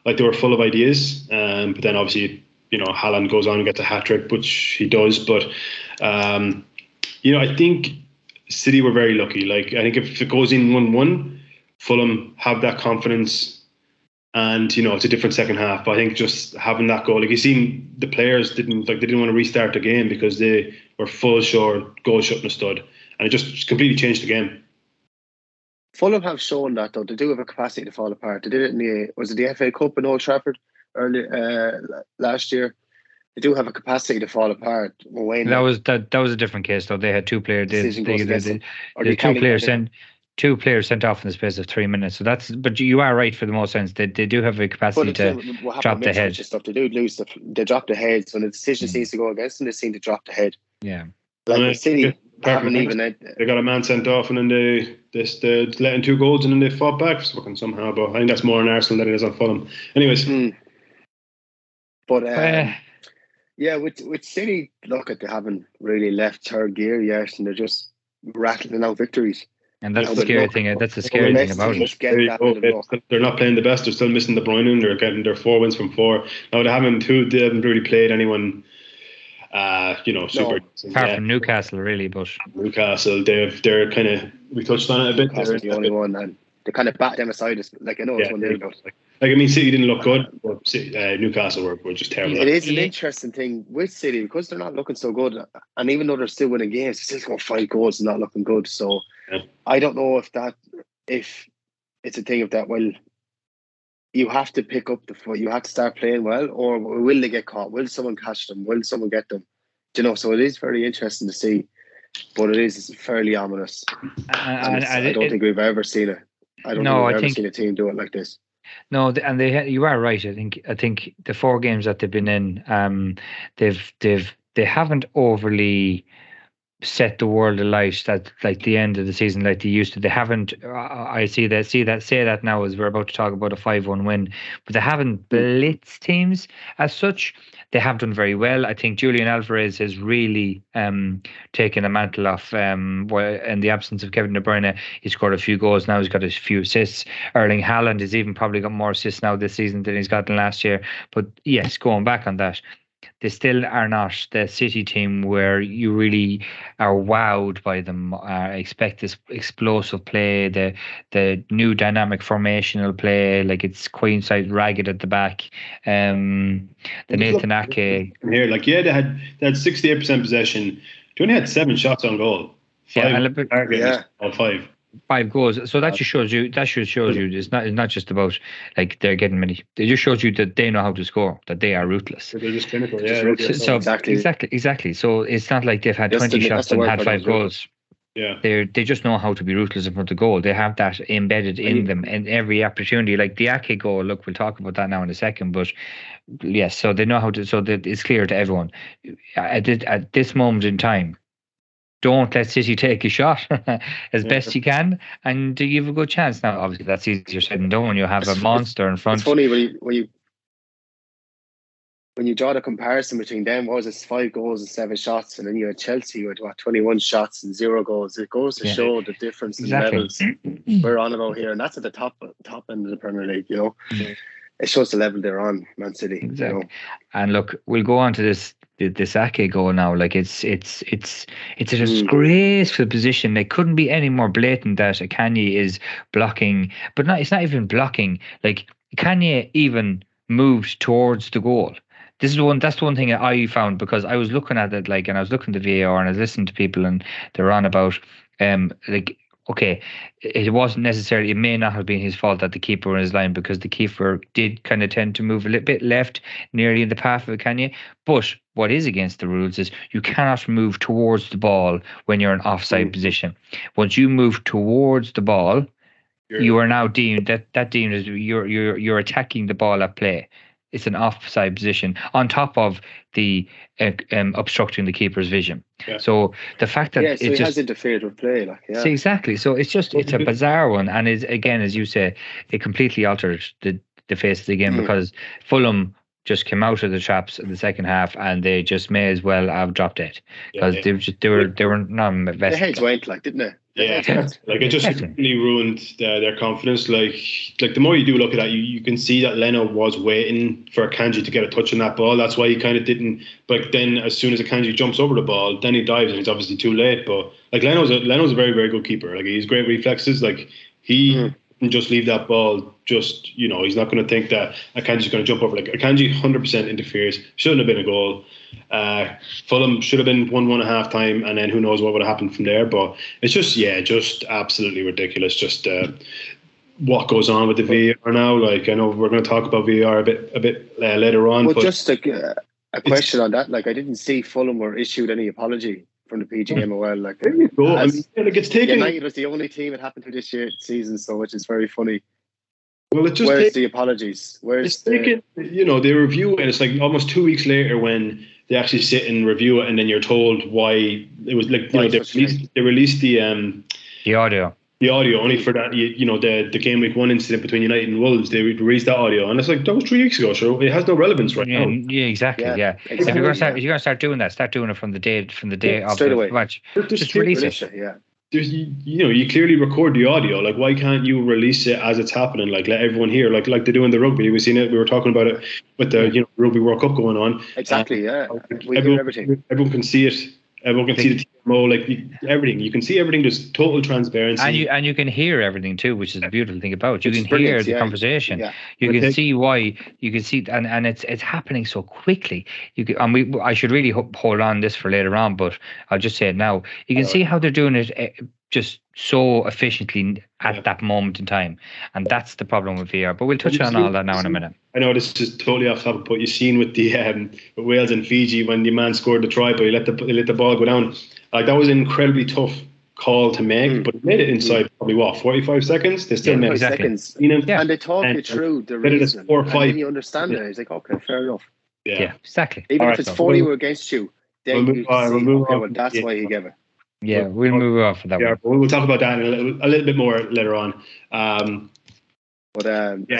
like they were full of ideas. But then obviously, Haaland goes on and gets a hat-trick, which he does. But I think City were very lucky. Like, I think if it goes in 1-1, Fulham have that confidence, and it's a different second half. But I think just having that goal, like you seen, the players didn't want to restart the game because they were full short, goal shouldn't have stood, and it just completely changed the game. Fulham have shown that though they do have a capacity to fall apart. They did it in the FA Cup in Old Trafford early last year. They do have a capacity to fall apart. That was a different case though. They had two players. Two players sent off in the space of 3 minutes. So but you are right for the most sense. They do have a capacity to drop the head. Stuff they do lose. They drop the heads when the decision seems to go against them. They seem to drop the head. Yeah, like City haven't even. They got a man sent off, and then they let in 2 goals, and then they fought back somehow. But I think that's more on Arsenal than it is on Fulham. Anyways, but yeah, with City, look, they haven't really left third gear yet, and they're just rattling out victories. And that's the scary thing. That's the scary thing about it. They're not playing the best. They're still missing De Bruyne. They're getting their 4 wins from 4. Now they haven't really played anyone. Super. Apart from Newcastle, really, but Newcastle, they're kind of, we touched on it a bit. Newcastle's the only one, and they kind of bat them aside. It's one day, but I mean, City didn't look good, but Newcastle were just terrible. It is an interesting thing with City because they're not looking so good, and even though they're still winning games, they're still going 5 goals and not looking good. So I don't know if it's a thing of that. Well, you have to pick up the foot. You have to start playing well, or will they get caught? Will someone catch them? Will someone get them? So it is very interesting to see, but it is fairly ominous. I don't think we've ever seen it. I don't think we've ever seen a team do it like this. No, and you are right. I think the 4 games that they've been in, they haven't overly set the world alight that like the end of the season like they used to. They haven't. I say that now as we're about to talk about a 5-1 win, but they haven't blitzed teams as such. They have done very well. I think Julian Alvarez has really taken the mantle off. In the absence of Kevin De Bruyne, he scored a few goals now. He's got a few assists. Erling Haaland has even probably got more assists now this season than he's gotten last year. But yes, going back on that, they still are not the City team where you really are wowed by them. Expect this explosive play, the new dynamic formational play, like it's queenside ragged at the back. The Nathan Ake. Here, they had 68% possession. They only had 7 shots on goal. 5. 5 goals. So that just shows you. It's not just about like they're getting many. It just shows you that they know how to score. That they are ruthless. They're just clinical. So exactly. So it's not like they've had 20 shots and had 5 goals. Yeah. They just know how to be ruthless in front of the goal. They have that embedded in them in every opportunity. Like the Ake goal. Look, we'll talk about that now in a second. But yes, so they know how to. So that it's clear to everyone at this moment in time. Don't let City take a shot as best you can, and you have a good chance. Now, obviously, that's easier said than done when you have a monster in front. It's funny when you draw the comparison between them. What was it, 5 goals and 7 shots, and then you had Chelsea with 21 shots and 0 goals. It goes to show the difference in levels we're on about here, and that's at the top end of the Premier League. It shows the level they're on, Man City. Exactly. And look, we'll go on to this Ake goal now. Like it's a disgraceful position. They couldn't be any more blatant that Kanye is blocking, but it's not even blocking. Like Kanye even moved towards the goal. That's the one thing I found, because I was looking at it and I was looking at the VAR and I was listening to people and they're on about okay, it wasn't necessarily, it may not have been his fault that the keeper was in his line, because the keeper did kind of tend to move a little bit left, nearly in the path of Kanye. But what is against the rules is you cannot move towards the ball when you're in offside position. Once you move towards the ball, you are now deemed that deemed as you're attacking the ball at play. It's an offside position on top of the obstructing the keeper's vision. Yeah. So the fact that he has interfered with play, See, exactly. So it's a bizarre one, and is again, as you say, it completely altered the face of the game, because Fulham just came out of the traps in the second half, and they just may as well have dropped it because they were not invested. The heads went, like, didn't they? Like it just really ruined their confidence. Like the more you do look at that, you can see that Leno was waiting for Akanji to get a touch on that ball. That's why he kind of didn't. But then as soon as Akanji jumps over the ball, then he dives, and it's obviously too late. But like Leno's a very, very good keeper. Like he's great reflexes. Like he can just leave that ball. Just he's not going to think that Akanji's going to jump over. Like Akanji 100% interferes. Shouldn't have been a goal. Fulham should have been 1-1 at half time, and then who knows what would have happened from there. But it's just absolutely ridiculous. Just what goes on with the VAR now. Like I know we're going to talk about VAR a bit later on. Well, but just a question on that. Like I didn't see Fulham were issued any apology from the PGMOL. Like there you go. It's taken. United was the only team it happened to this season, so which is very funny. Well, it just where's the apologies? It's taken. They review it. It's like almost 2 weeks later when they actually sit and review it, and then you're told why it was like they released the audio. The audio only for that the Gameweek 1 incident between United and Wolves. They released that audio, and it's like that was 3 weeks ago. So it has no relevance right now. Yeah, exactly. Yeah. If you're gonna start doing that, start doing it from the day of the match. Just release it. Yeah. You clearly record the audio. Like, why can't you release it as it's happening? Like, let everyone hear. Like they do in the rugby. We've seen it. We were talking about it with the Rugby World Cup going on. Exactly. Yeah. We hear everything. Everyone can see it. Everyone can see the TMO. Like everything. You can see everything. There's total transparency. And you can hear everything too, which is the beautiful thing about it. You can hear the conversation. Yeah. You can see why. You can see, and it's happening so quickly. I should really hold on this for later on, but I'll just say it now. You can see how they're doing it. Just so efficiently at that moment in time, and that's the problem with VAR. But we'll touch on all that now in a minute. I know this is totally off topic, but you've seen with the with Wales and Fiji when the man scored the try, but he let the ball go down. Like that was an incredibly tough call to make, but he made it inside probably 45 seconds. They still made seconds, and they talk you through the reason. 4 or 5. And you understand it. It's like, okay, fair enough. Yeah, exactly. Even if it's 40 were against you, then you see, that's why he gave it. Yeah, we'll move on for that. Yeah, we'll talk about that in a little bit more later on.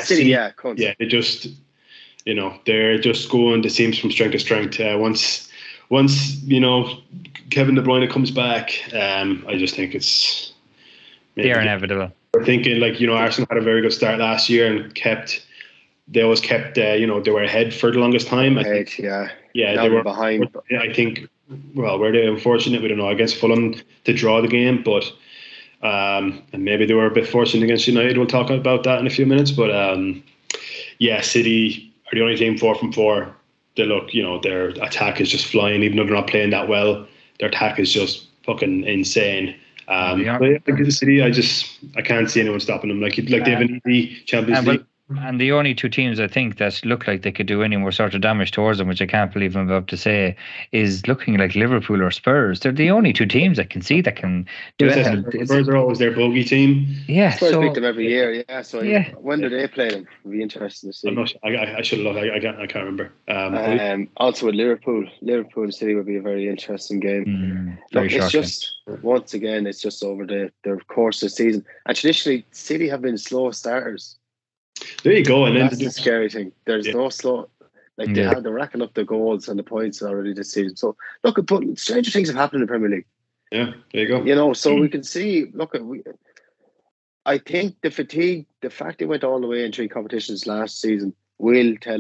City, they just, they're just going, it seems, from strength to strength. Once Kevin De Bruyne comes back, I just think it's they're inevitable. We're thinking Arsenal had a very good start last year and they always kept they were ahead for the longest time. Now they were behind. I think. Well, were they unfortunate? We don't know, against Fulham to draw the game, but and maybe they were a bit fortunate against United. We'll talk about that in a few minutes. But City are the only team 4 from 4. They look, their attack is just flying, even though they're not playing that well. Their attack is just fucking insane. City, I can't see anyone stopping them. Like they have an easy Champions League. And the only two teams I think that look like they could do any more sort of damage towards them, which I can't believe I'm about to say, is looking like Liverpool or Spurs. They're the only two teams I can see that can do anything. Spurs are always their bogey team. Yeah, Spurs beat them every year. Yeah, so when do they play them? It'll be interesting to see. I should look. I can't remember. Also with Liverpool and City would be a very interesting game. It's just once again, it's just over the course of the season. And traditionally, City have been slow starters. There you go, and that's the scary thing. There's no slow. Like they're racking up the goals and the points already this season. So look, but stranger things have happened in the Premier League. Yeah, there you go. So we can see. I think the fatigue, the fact they went all the way in 3 competitions last season, will play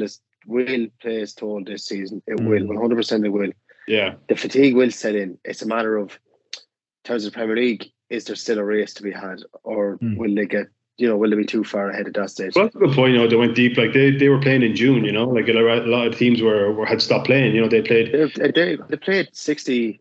its toll this season. It will, 100%. It will. Yeah, the fatigue will set in. It's a matter of, in terms of the Premier League, is there still a race to be had, or will they get? Will they be too far ahead at that stage? Well, that's a good point. They went deep. Like they were playing in June. Like a lot of teams had stopped playing. They played. They played 60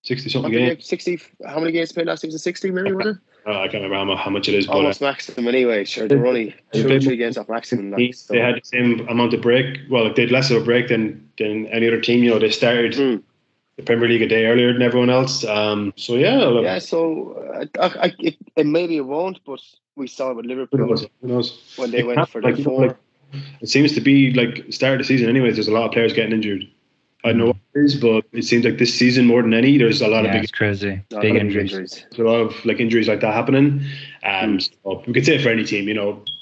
something games. 60. How many games played last season? 60 maybe, was it? I can't remember how much it is. Almost maximum anyway. Sure, they were only 2 or 3 games off maximum. They had the same amount of break. Well, they had less of a break than any other team. They started the Premier League a day earlier than everyone else. So maybe it won't, but we saw it with Liverpool. Who knows? When they went for the 4. It seems to be like start of the season. Anyways, there's a lot of players getting injured. I don't know what it is, but it seems like this season more than any, there's a lot of big. It's crazy. Big injuries. There's a lot of injuries like that happening. So we could say for any team,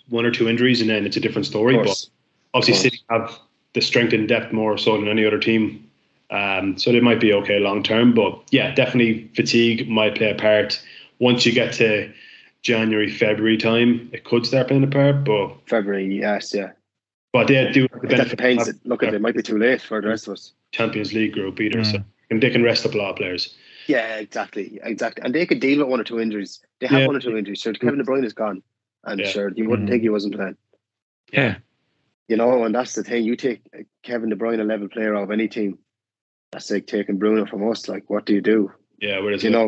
1 or 2 injuries, and then it's a different story. But obviously, City have the strength and depth more so than any other team. So they might be okay long term, but yeah, definitely fatigue might play a part. Once you get to January, February time, it could start playing a part. But February, yes, yeah. But they do. That depends. Look, it might be too late for the rest of us. Champions League group either, so and they can rest up a lot of players. Yeah, exactly, and they could deal with 1 or 2 injuries. They have 1 or 2 injuries. Sure, Kevin De Bruyne is gone, and sure, you wouldn't think he wasn't playing. Yeah, and that's the thing. You take Kevin De Bruyne, a level player of any team. That's like taking Bruno from us. Like, what do you do? Yeah,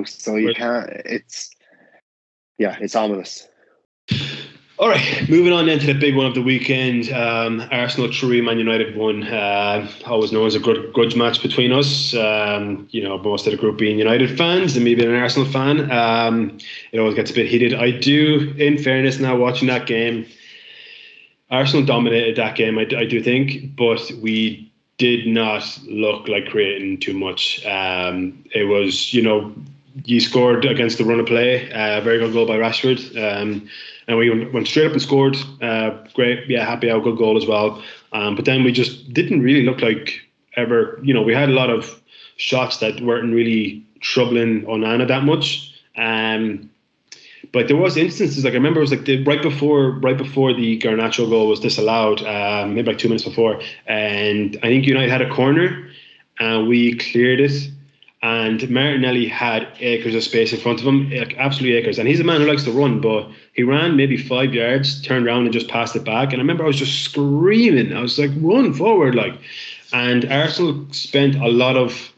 so you can't. It's ominous. All right, moving on then to the big one of the weekend. Arsenal 3, Man United 1. Always known as a grudge match between us. Most of the group being United fans and me being an Arsenal fan. It always gets a bit heated. I do, in fairness, now watching that game, Arsenal dominated that game, I do think, but we did not look like creating too much. It was, you scored against the run of play. Very good goal by Rashford. And we went straight up and scored. Great. Yeah, happy out. Good goal as well. But then we just didn't really look like ever. We had a lot of shots that weren't really troubling Onana that much. But there was instances, like I remember it was like right before the Garnacho goal was disallowed, maybe like 2 minutes before. And I think United had a corner and we cleared it. And Martinelli had acres of space in front of him, like absolutely acres. And he's a man who likes to run, but he ran maybe 5 yards, turned around and just passed it back. And I remember I was just screaming. I was like, run forward, like. And Arsenal spent a lot of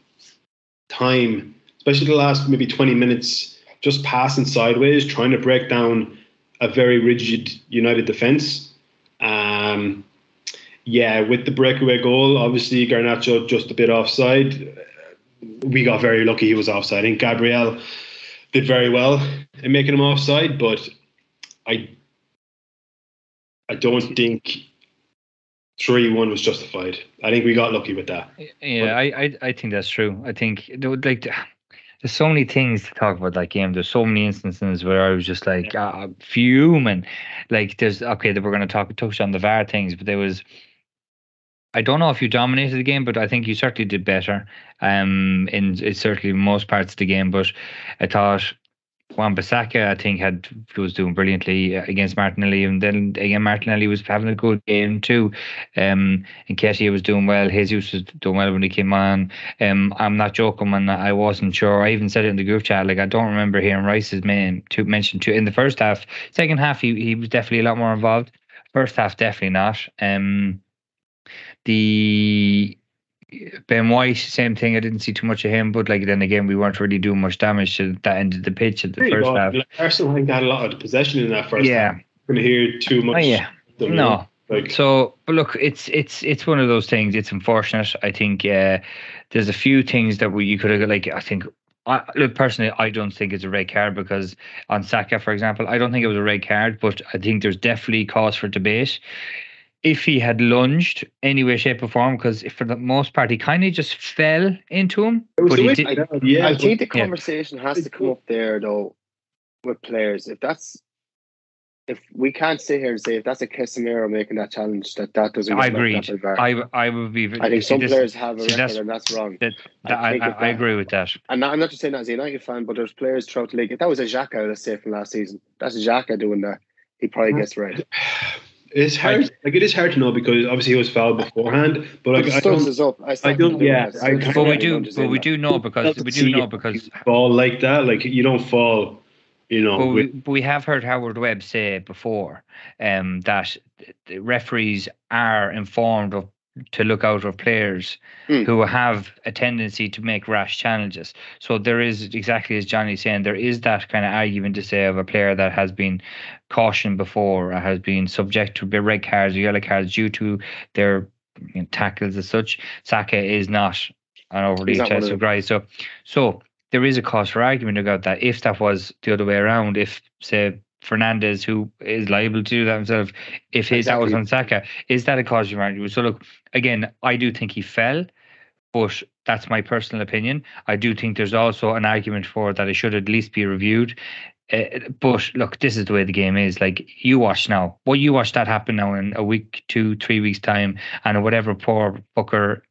time, especially the last maybe 20 minutes, just passing sideways, trying to break down a very rigid United defence. With the breakaway goal, obviously Garnacho just a bit offside. We got very lucky he was offside. I think Gabriel did very well in making him offside, but I don't think 3-1 was justified. I think we got lucky with that. Yeah, I think that's true. I think there's so many things to talk about that game. There's so many instances where I was just like fuming. Like that we're going to touch on the VAR things, but there was. I don't know if you dominated the game, but I think you certainly did better in certainly most parts of the game. But I thought Wan-Bissaka, I think, was doing brilliantly against Martinelli. And then again, Martinelli was having a good game too. And Nketiah was doing well. Jesus was doing well when he came on. I'm not joking when I wasn't sure. I even said it in the group chat. Like, I don't remember hearing Rice's name mentioned in the first half. Second half, he was definitely a lot more involved. First half, definitely not. The Ben White, same thing. I didn't see too much of him, but then again, we weren't really doing much damage to that end of the pitch at the first half. Arsenal, I think, had a lot of possession in that first half. Going to hear too much. No. But look, it's one of those things. It's unfortunate. I think there's a few things that you could have. I think. Personally, I don't think it's a red card because on Saka, for example, I don't think it was a red card, but I think there's definitely cause for debate. If he had lunged any way, shape, or form, because for the most part he kind of just fell into him. I think the conversation has to come up there though with players. If we can't sit here and say if that's a Casemiro making that challenge, that doesn't. I agree. I would be. I think some players have a record and that's wrong. I agree with that. And I'm not just saying that as a United fan, but there's players throughout the league. If that was a Xhaka, let's say from last season, that's Xhaka doing that. He probably gets red. It's hard. It is hard to know because obviously he was fouled beforehand. But I don't. But we do know because fall like that. Like you don't fall. But we have heard Howard Webb say before that the referees are informed to look out for players who have a tendency to make rash challenges. So there is, exactly as Johnny's saying, there is that kind of argument to say of a player that has been cautioned before, or has been subject to red cards or yellow cards due to their tackles as such. Saka is not an overly aggressive guy. So there is a cause for argument about that. If that was the other way around, if, say, Fernandez, who is liable to do that himself, that was on Saka, is that a cause for argument? So look, again, I do think he fell, but that's my personal opinion. I do think there's also an argument for that it should at least be reviewed. But look, this is the way the game is. Like, you watch now. Well, you watch that happen now in a week, 2-3 weeks time, and whatever poor fucker,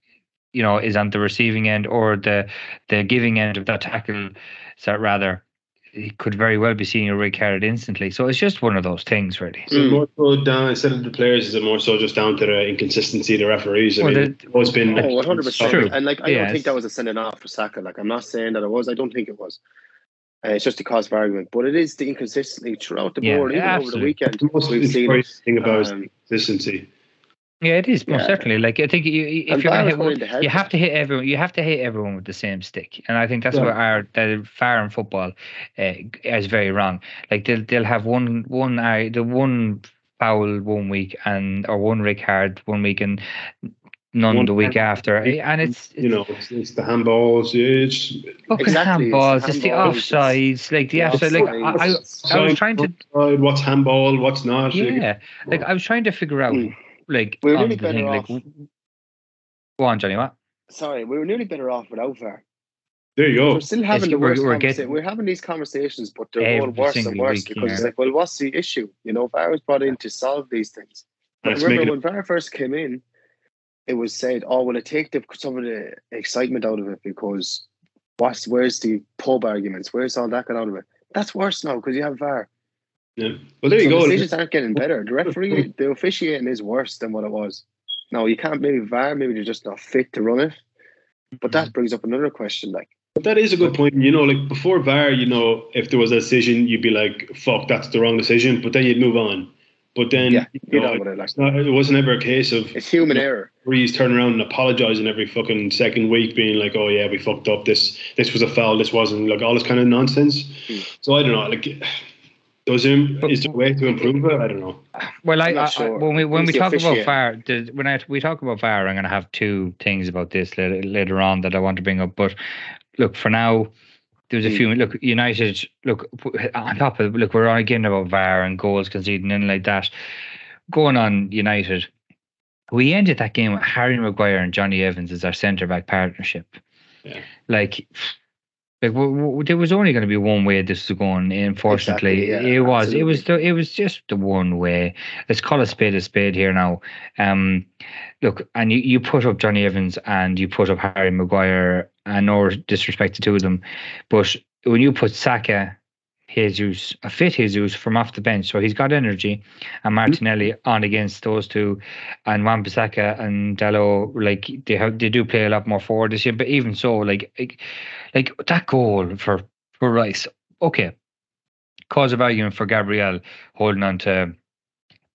is on the receiving end or the giving end of that tackle, so rather, he could very well be seeing a red card instantly. So it's just one of those things, really. So more so down, instead of the players, is it more so just down to the inconsistency of the referees? I mean, it's always been 100%. True. And like, I don't think that was a sending off for Saka. Like, I'm not saying that it was. I don't think it was. It's just a cause of argument, but it is the inconsistency throughout the board, even over the weekend. The most important thing about consistency. Yeah, it is most certainly. Like, I think if you're going to hit one, you have to hit everyone. You have to hit everyone with the same stick, and I think that's where the VAR in football is very wrong. Like, they'll have one foul one week or one red card one week and none the week after, and it's the handballs. It's handballs. It's the offsides. Like the offside. Like I was trying to. What's handball? What's not? Yeah, like I was trying to figure out. Like, we're nearly better off. Go on, Johnny. What? Sorry, we were nearly better off without VAR. There you go. We're still having the worst conversations. We're having these conversations, but they're going worse and worse because it's like, well, what's the issue? VAR was brought in to solve these things. But remember, when VAR first came in, it was said, "Oh, will it take some of the excitement out of it? Because where's the pub arguments? Where's all that got out of it?" That's worse now because you have VAR. Yeah. Well, there you go. The decisions aren't getting better. The officiating is worse than what it was. Now, you can't maybe VAR, maybe they're just not fit to run it. But that brings up another question. Like, but that is a good point. Like before VAR, if there was a decision, you'd be like, "Fuck, that's the wrong decision," but then you'd move on. But then it wasn't ever a case of it's human error. Rees turning around and apologising every fucking second week, being like, "Oh yeah, we fucked up. This was a foul. This wasn't," like all this kind of nonsense. So I don't know. Like, is there a way to improve it? I don't know. Well, sure. when we talk about VAR, we talk about VAR, I'm going to have two things about this later on that I want to bring up. But look, for now, there's a few. Look, United. Look, on top of we're on again about VAR and goals conceded and like that. Going on United, we ended that game with Harry Maguire and Johnny Evans as our centre back partnership. Yeah. Like there was only going to be one way this was going. Unfortunately, it was just the one way. Let's call a spade here now. Look, and you put up Johnny Evans and you put up Harry Maguire, and no disrespect to two of them, but when you put Saka, Jesus from off the bench, so he's got energy, and Martinelli on against those two, and Wan-Bissaka and Dalot, like they do play a lot more forward this year, but even so, like that goal for Rice, okay, cause of argument for Gabriel holding on to,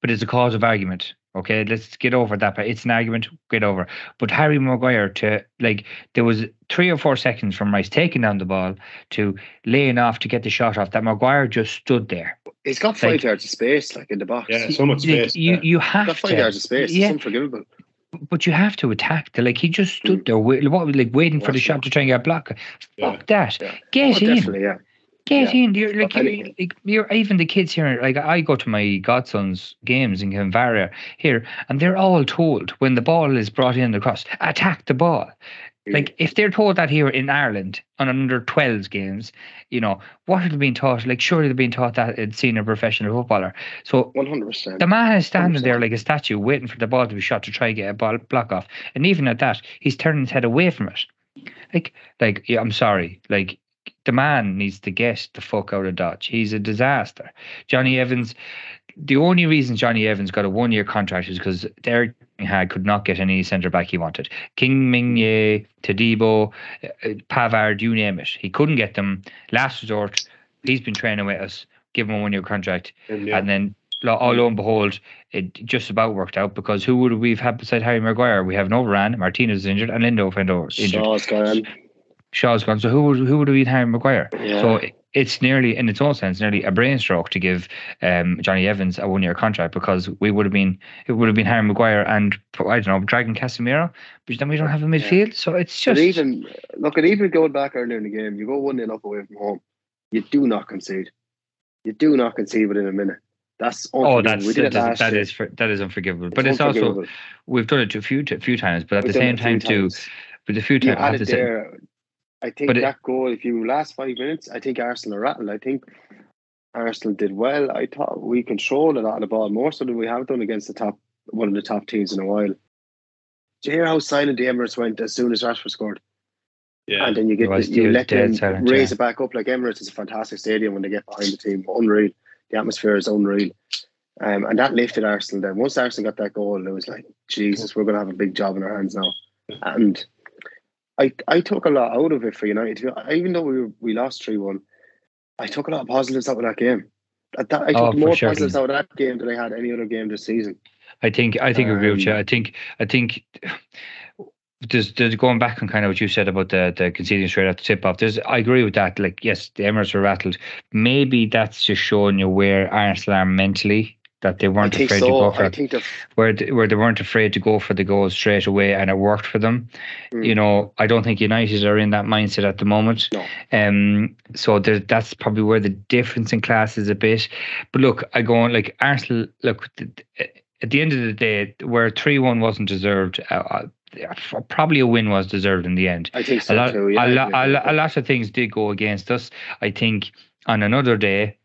but it's a cause of argument. Okay, let's get over that. But it's an argument, get over. But Harry Maguire there was 3 or 4 seconds from Rice taking down the ball to laying off to get the shot off. That Maguire just stood there. He's got 5 yards of space, in the box. Yeah, so much space. You have got 5 yards of space. Yeah. It's unforgivable. But you have to attack. He just stood there, waiting for the shot to try and get a block. Fuck that. Yeah. Get in. Definitely, yeah. Get in. You're even the kids here. Like, I go to my godson's games in Canvaria here, and they're all told when the ball is brought in across, attack the ball. Like, if they're told that here in Ireland on under 12s games, what are they being taught? Like, surely they're being taught that in senior professional footballer. So 100%. The man is standing there like a statue, waiting for the ball to be shot to try and get a ball block off. And even at that, he's turning his head away from it. I'm sorry. Like, the man needs to get the fuck out of Dodge. He's a disaster. Johnny Evans, the only reason Johnny Evans got a 1-year contract is because Derek could not get any centre back he wanted. King Ming-Ye, Tadibo, Pavard, you name it. He couldn't get them. Last resort, he's been training with us, give him a 1-year contract. And then, lo and behold, it just about worked out, because who would we've had beside Harry Maguire? We have no Varane, Martinez is injured, and Lindelof injured. Shaw's gone. So who would have been Harry Maguire? Yeah. So it's nearly, in its own sense, nearly a brain stroke to give Johnny Evans a 1-year contract, because it would have been Harry Maguire and, I don't know, Dragon Casemiro, but then we don't have a midfield. Yeah. So it's just... But even going back earlier in the game, you go 1-0 up away from home, you do not concede. You do not concede within a minute. That's unforgivable. That is unforgivable. But it's also, we've done it a few times, but at the same time too, But a few You times, I had have it to say, there. I think that goal, if you last 5 minutes, I think Arsenal are rattled. I think Arsenal did well. I thought we controlled a lot of the ball, more so than we have done against one of the top teams in a while. Did you hear how silent the Emirates went as soon as Rashford scored? Yeah. And then you let them silent, raise it back up. Like, Emirates is a fantastic stadium when they get behind the team. Unreal. The atmosphere is unreal. And that lifted Arsenal then. Once Arsenal got that goal, it was like, Jesus, we're going to have a big job in our hands now. And I took a lot out of it for United. Even though we lost 3-1, I took a lot of positives out of that game. I took more positives out of that game than I had any other game this season. I think I agree with you. I think there's going back on kind of what you said about the conceding straight at the tip off. I agree with that. Like, yes, the Emirates were rattled. Maybe that's just showing you where Arsenal are mentally, that they weren't afraid to go for it. Where they weren't afraid to go for the goal straight away, and it worked for them. You know, I don't think United are in that mindset at the moment. No. So that's probably where the difference in class is a bit. But look, I go on, like, Arsenal. Look, at the end of the day, where 3-1 wasn't deserved, probably a win was deserved in the end. I think so too. Yeah, a lot of things did go against us. I think on another day,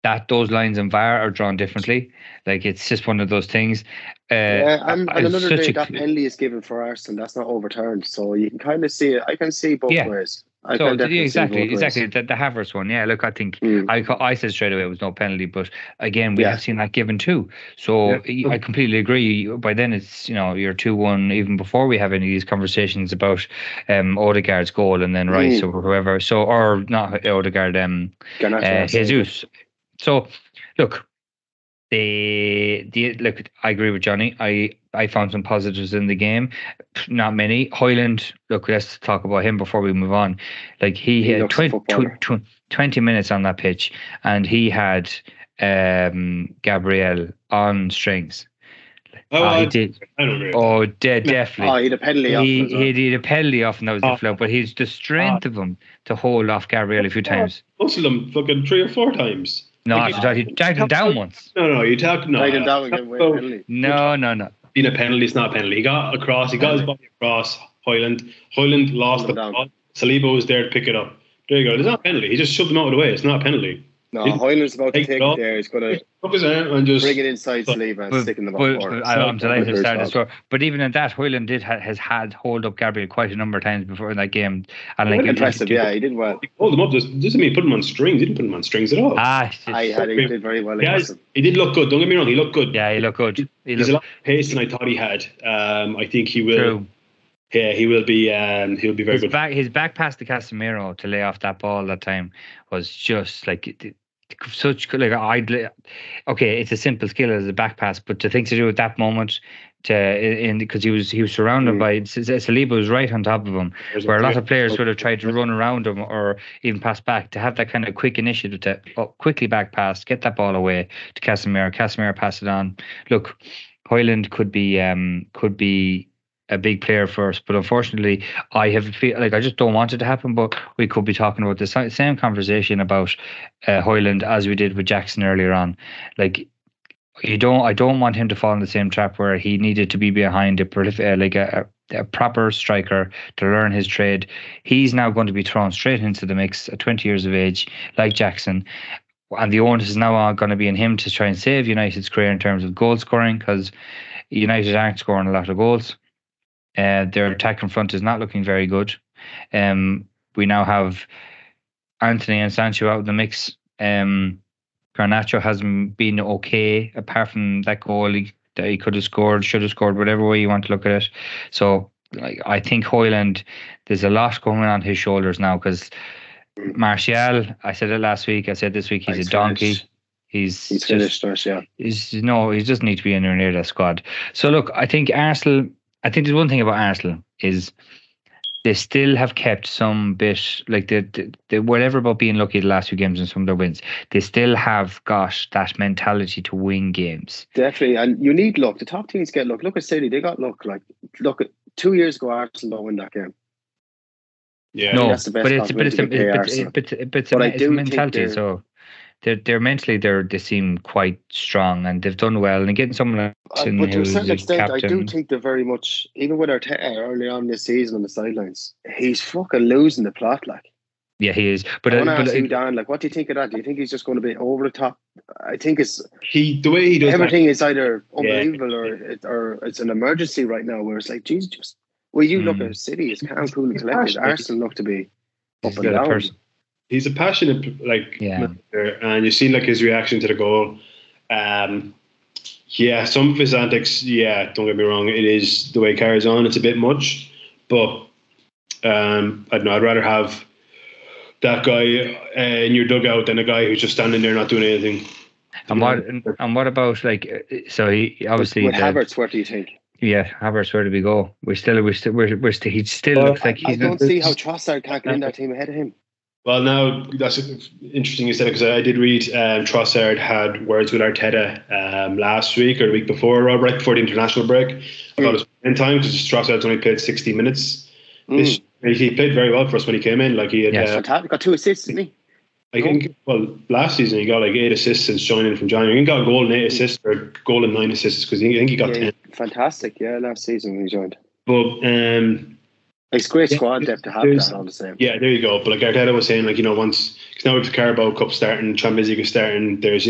that those lines in VAR are drawn differently. Like, it's just one of those things. And another day, that penalty is given for Arsenal. That's not overturned. So you can kind of see it. I can see both ways. Exactly. The Havertz one. Yeah, look, I think I said straight away it was no penalty, but again, we have seen that given too. So I completely agree. By then, it's, you're 2-1 even before we have any of these conversations about Odegaard's goal and then Rice or whoever. So, or not Odegaard, Jesus. So, look. Look, I agree with Johnny. I found some positives in the game, not many. Højlund, look, let's talk about him before we move on. Like, he had 20 minutes on that pitch, and he had Gabriel on strings. He did. I don't agree. Definitely. He had a penalty off. He had a penalty off, and that was the flow. But he's the strength of him to hold off Gabriel a few times. Most of them fucking 3 or 4 times. No, he dragged him down once. No, you talk. No, dragged him down again with a penalty. No. Being a penalty, it's not a penalty. He got across. He got his body across. Højlund lost the ball. Saliba was there to pick it up. There you go. It's not a penalty. He just shoved him out of the way. It's not a penalty. No, Højlund's about to take it there. He's going to hook his arm and just bring it inside Saliba and stick in the bottom corner. I'm delighted to start this score. But even at that, Højlund has had hold up Gabriel quite a number of times before in that game. And like, impressive, he did well. He hold him up. Doesn't mean put him on strings. He didn't put him on strings at all. He did very well. He did look good. Don't get me wrong. He looked good. Yeah, he looked good. He's a lot of pace than I thought he had. I think he will. True. Yeah, he will be. He'll be very good. His back pass to Casemiro to lay off that ball that time was just like such like okay, it's a simple skill as a back pass, but the thing to do at that moment, because he was surrounded by Saliba was right on top of him, where a lot of players would have tried to run around him or even pass back. To have that kind of quick initiative to quickly back pass, get that ball away to Casemiro pass it on. Look, Højlund could be a big player for us, but unfortunately I have a feel like I just don't want it to happen. But we could be talking about the same conversation about Højlund as we did with Jackson earlier on. Like, I don't want him to fall in the same trap where he needed to be behind a proper striker to learn his trade. He's now going to be thrown straight into the mix at 20 years of age, like Jackson. And the onus is now going to be on him to try and save United's career in terms of goal scoring, because United aren't scoring a lot of goals. Their attacking front is not looking very good. We now have Anthony and Sancho out of the mix. Garnacho hasn't been okay, apart from that goal that he could have scored, should have scored, whatever way you want to look at it. So I think Højlund, there's a lot going on his shoulders now, because Martial, I said it last week, I said this week, he's a donkey. He's finished, Martial. He doesn't need to be anywhere near that squad. So look, I think there's one thing about Arsenal is they still have kept some bit, like the whatever about being lucky the last few games and some of their wins, they still have got that mentality to win games. Definitely, and you need luck. The top teams get luck. Look at City, they got luck. Like, look at 2 years ago, Arsenal don't win that game. Yeah, no, that's the best but it's a mentality. So they're mentally they seem quite strong, and they've done well. And getting someone like But to a who's certain the extent, I do captain, think they're very much, even with Arteta early on this season on the sidelines, he's fucking losing the plot. Like, yeah, he is. But I want to but ask you, Dan, like, what do you think of that? Do you think he's just going to be over the top? I think it's the way he does everything is either Yeah. unbelievable or it's an emergency right now. Where it's like, Jesus, just you look at City, it's calm, cool, and collected. Arsenal look to be up he's and the other down. person. He's a passionate Yeah. manager, and you've seen like his reaction to the goal. Yeah, some of his antics. Yeah, don't get me wrong. It is the way he carries on. It's a bit much, but I don't know. I'd rather have that guy in your dugout than a guy who's just standing there not doing anything. And what about like? So he obviously with Havertz, where do you think? Yeah, Havertz, where do we go? He still looks like he's. I don't see how Trossard can't get in that team ahead of him. Well, now that's interesting you said it, because I did read Trossard had words with Arteta last week or the week before, right before the international break, about his playing time, because Trossard's only played 60 minutes. He played very well for us when he came in. Like he had, fantastic. Got 2 assists, didn't he? I think. Well, last season he got like 8 assists since joining from January. He got a goal and 8 assists, or a goal and 9 assists, because I think he got 10. Fantastic, last season when he joined. But it's great squad depth to have that all the same. Yeah, there you go. But like Arteta was saying, like, once, because now with the Carabao Cup starting, Champions League is starting, there's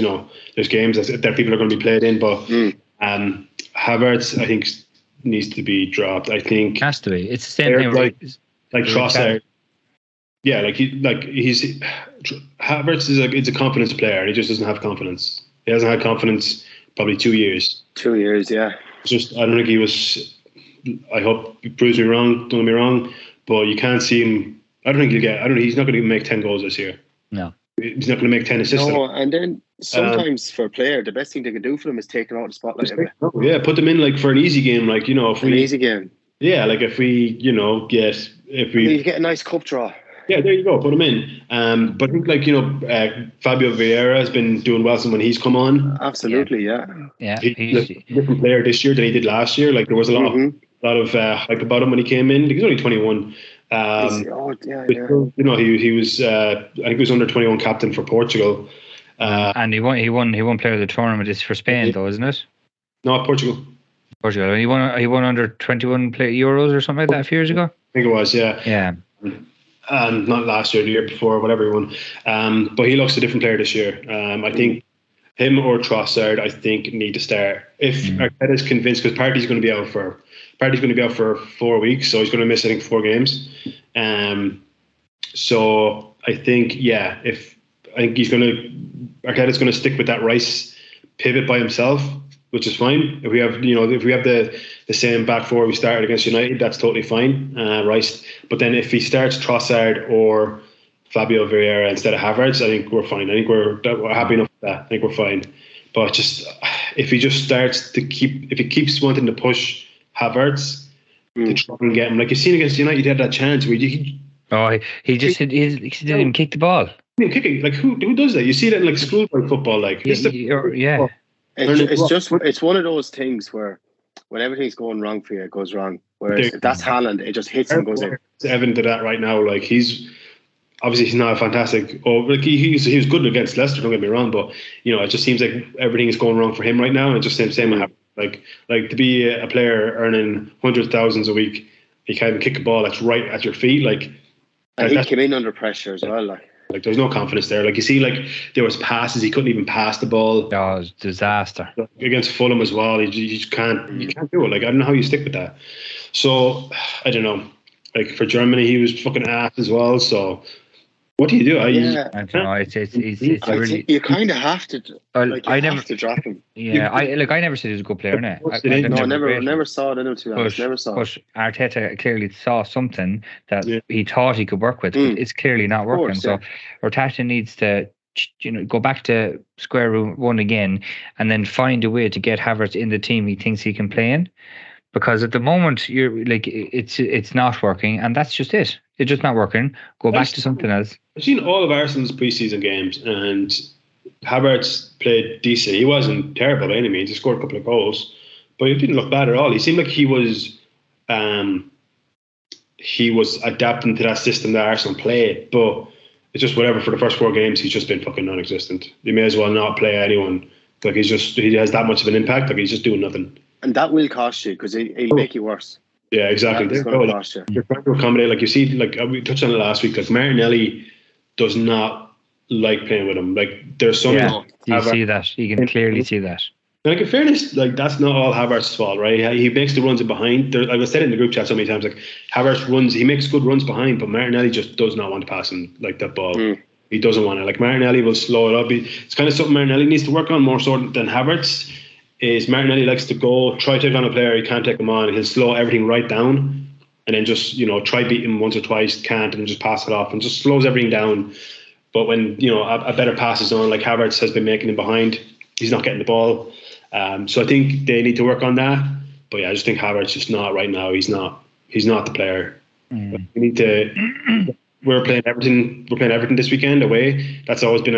there's games that people are going to be played in. But Havertz, I think, needs to be dropped. I think has to be. It's the same thing. Like Trossard. Yeah, he's Havertz is a confidence player, and he just doesn't have confidence. He hasn't had confidence probably 2 years. 2 years, yeah. I don't think he was. I hope he proves me wrong. Don't get me wrong, but you can't see him. I don't think he's not going to make 10 goals this year. No, he's not going to make 10 assists. No, and then sometimes for a player, the best thing they can do for them is take them out of the spotlight. Yeah, put them in like for an easy game, like easy game. Yeah, like if we you get a nice cup draw. Yeah, there you go. Put him in. But I think Fabio Vieira has been doing well since when he's come on. Absolutely, yeah. He's a different player this year than he did last year. Like there was a lot of hype about him when he came in. He was only 21. He was. I think he was under 21 captain for Portugal. And he won player of the tournament. It's for Spain, though, isn't it? No, Portugal. He won under 21 Euros or something like that a few years ago. I think it was. Yeah. Yeah. Not last year, the year before, whatever he won. But he looks a different player this year. I think him or Trossard, I think, need to start. If Arteta's convinced, because Partey's going to be out for 4 weeks, so he's going to miss, I think, 4 games. So I think, Arteta's going to stick with that Rice pivot by himself, which is fine. If we have the same back four we started against United, that's totally fine. Rice, but then if he starts Trossard or Fabio Vieira instead of Havertz, I think we're fine. I think we're happy enough with that. I think we're fine. But just if he keeps wanting to push Havertz to try and get him, like you've seen against United, he had that chance where he didn't even kick the ball. Kicking, like who does that? You see that in like schoolboy football, like It's one of those things where when everything's going wrong for you, it goes wrong. Whereas if that's Haaland, it just hits and goes in. It's evident to that right now. Like he's not a fantastic. He was good against Leicester. Don't get me wrong, but it just seems like everything is going wrong for him right now. And just same with like to be a player earning hundreds of thousands a week, you can't even kick a ball that's right at your feet. Like, and he came in under pressure as well. Like there's no confidence there. Like you see, like there was passes he couldn't even pass the ball. Oh, it was a disaster against Fulham as well. You just can't do it. Like I don't know how you stick with that. So I don't know. Like for Germany, he was fucking ass as well. So what do you do? I don't know. It's really. You kind of have to. I never have to drop him. Yeah, I never said he was a good player. I never saw it in him too. Never saw. But Arteta clearly saw something that he thought he could work with. But it's clearly not working. So Arteta needs to, go back to square one again, and then find a way to get Havertz in the team he thinks he can play in. Because at the moment you're like it's not working, and that's just it. It's just not working. Go back to something else. I've seen all of Arsenal's preseason games, and Havertz played decent. He wasn't terrible by any means. He scored a couple of goals, but he didn't look bad at all. He seemed like he was adapting to that system that Arsenal played. But it's just whatever. For the first 4 games, he's just been fucking non-existent. You may as well not play anyone. Like he has that much of an impact. Like he's just doing nothing. And that will cost you because he'll make you worse. Yeah, exactly. It's going to cost you. You're trying to accommodate. Like you see, like we touched on it last week. Like Martinelli does not like playing with him. Like there's some. Yeah, you see that. You can clearly see that. Like in fairness, like that's not all Havertz's fault, right? He makes the runs in behind. I've said it in the group chat so many times. Like Havertz runs, he makes good runs behind, but Martinelli just does not want to pass him like that ball. He doesn't want it. Like Martinelli will slow it up. It's kind of something Martinelli needs to work on more so than Havertz. Is Martinelli likes to go try to take on a player, he can't take him on. He'll slow everything right down, and then just try beat him once or twice, can't, and just pass it off, and just slows everything down. But when a better pass is on, like Havertz has been making him behind, he's not getting the ball. So I think they need to work on that. But yeah, I just think Havertz just not right now. He's not the player. We need to. We're playing Everton. We're playing Everton this weekend away. That's always been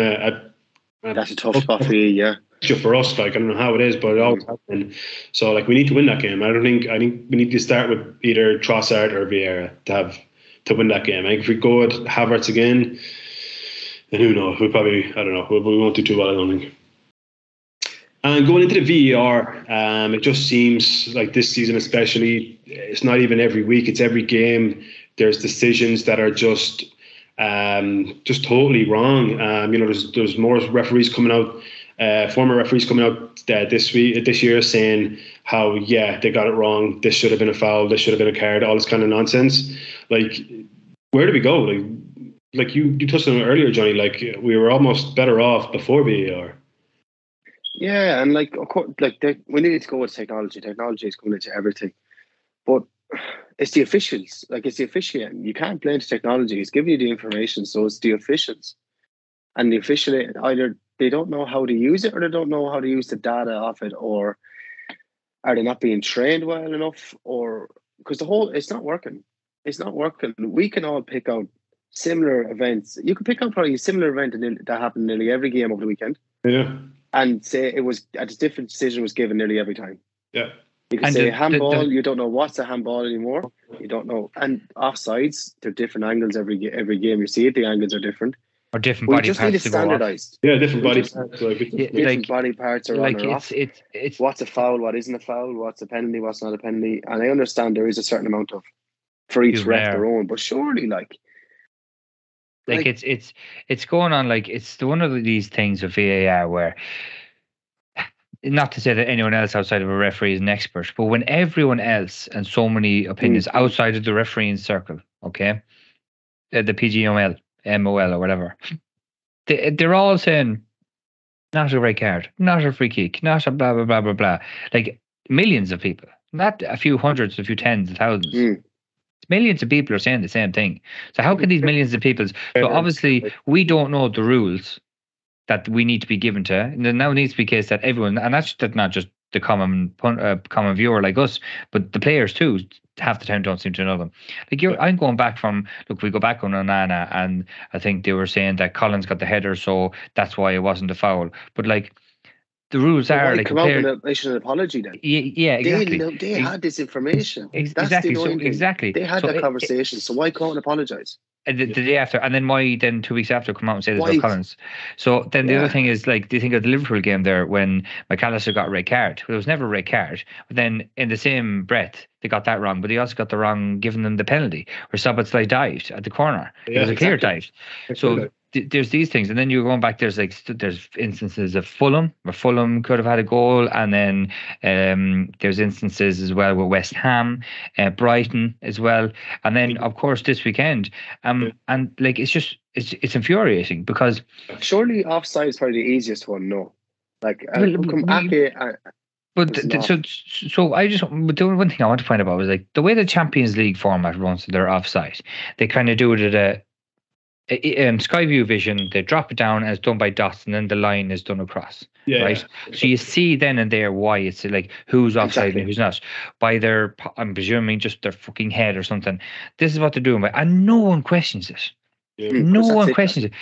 that's a tough spot for you, yeah. For us, like I don't know how it is, but it always has been. So like we need to win that game. I think we need to start with either Trossard or Vieira to win that game. I think if we go with Havertz again, then who knows? We won't do too well, I don't think. And going into the VAR, it just seems like this season especially, it's not even every week, it's every game. There's decisions that are just totally wrong. There's more referees coming out, former referees coming out this year saying how, they got it wrong. This should have been a foul. This should have been a card. All this kind of nonsense. Like, where do we go? Like you touched on it earlier, Johnny. Like we were almost better off before VAR. Yeah, and like of course, we need to go with technology. Technology is going into everything, but it's the officials. Like it's the officiating. You can't blame the technology. It's giving you the information, so it's the officials. And the official either they don't know how to use it, or they don't know how to use the data off it, or are they not being trained well enough, or because it's not working. It's not working. We can all pick out similar events. You can pick out probably a similar event that happened nearly every game over the weekend. Yeah. And say it was a different decision was given nearly every time. Yeah. You can say handball, you don't know what's a handball anymore. You don't know. And offsides, they're different angles every game. You see it, the angles are different. Or different body parts. We just need it standardised. Yeah, different body parts. Different body parts are on or off. It's what's a foul, what isn't a foul, what's a penalty, what's not a penalty. And I understand there is a certain amount of, for each ref their own, but surely it's going on it's one of these things of VAR where, not to say that anyone else outside of a referee is an expert, but when everyone else and so many opinions outside of the refereeing circle, okay, the PGML, MOL or whatever, they're all saying not a red card, not a free kick, not a blah blah blah blah blah. Like millions of people, not a few hundreds, a few tens of thousands. Millions of people are saying the same thing. So how can these millions of people? So obviously we don't know the rules that we need to be given to. And then now it needs to be the case that everyone, and that's not just the common viewer like us, but the players too. Half the time don't seem to know them. I'm going back from we go back on Onana, and I think they were saying that Collins got the header, so that's why it wasn't a foul. But the rules are come out with an apology then. Yeah, exactly. They had this information. Exactly. They had that conversation. So why can't apologise? The day after, and then why then 2 weeks after come out and say there's no Collins? So then the other thing is do you think of the Liverpool game there when McAllister got a red card? Well, it was never a red card, but then in the same breath they got that wrong, but they also got the wrong giving them the penalty where Szoboszlai dived at the corner. It was a clear dive. So there's these things, and then you're going back. There's instances of Fulham where Fulham could have had a goal, and then there's instances as well with West Ham, Brighton as well, and then of course this weekend. And it's infuriating because surely offside is probably the easiest one. No, but the one thing I want to point out was the way the Champions League format runs their offside. They kind of do it at Skyview Vision. They drop it down and it's done by dots, and then the line is done across. Right. So you see then and there why it's who's offside and who's not by their, I'm presuming, just their fucking head or something. This is what they're doing, and no one questions it. No one questions it,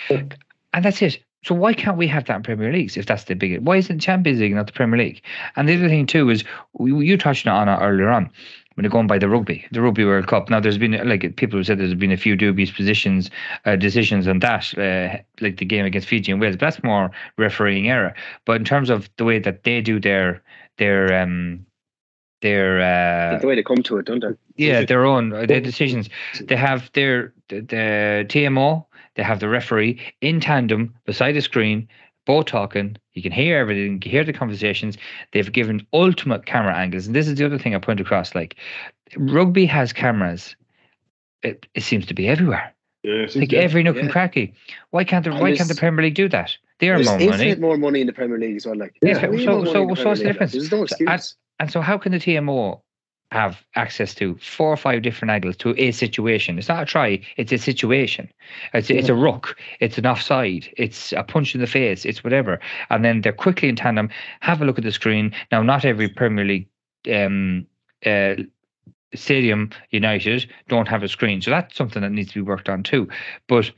and that's it. So why can't we have that in Premier Leagues if that's the biggest? Why isn't Champions League not the Premier League? And the other thing too is you touched on it earlier on. when they're going by the Rugby World Cup. Now, there's been, like people have said, there's been a few dubious decisions on that, like the game against Fiji and Wales. But that's more refereeing error. But in terms of the way that they do their the way they come to it, don't they? Yeah, their decisions. They have the TMO, they have the referee in tandem beside the screen, both talking. You can hear everything, you can hear the conversations. They've given ultimate camera angles. And this is the other thing I point across. Like, rugby has cameras. It seems to be everywhere. Yeah, like every nook and cranny. Why can't the Premier League do that? They earn more money. More money in the Premier League as well. Like, so what's the difference? There's no excuse. And so how can the TMO have access to 4 or 5 different angles to a situation? It's not a try, it's a situation. It's a ruck, it's an offside, it's a punch in the face, it's whatever. And then they're quickly in tandem, have a look at the screen. Now, not every Premier League stadium, United, don't have a screen. So that's something that needs to be worked on too. But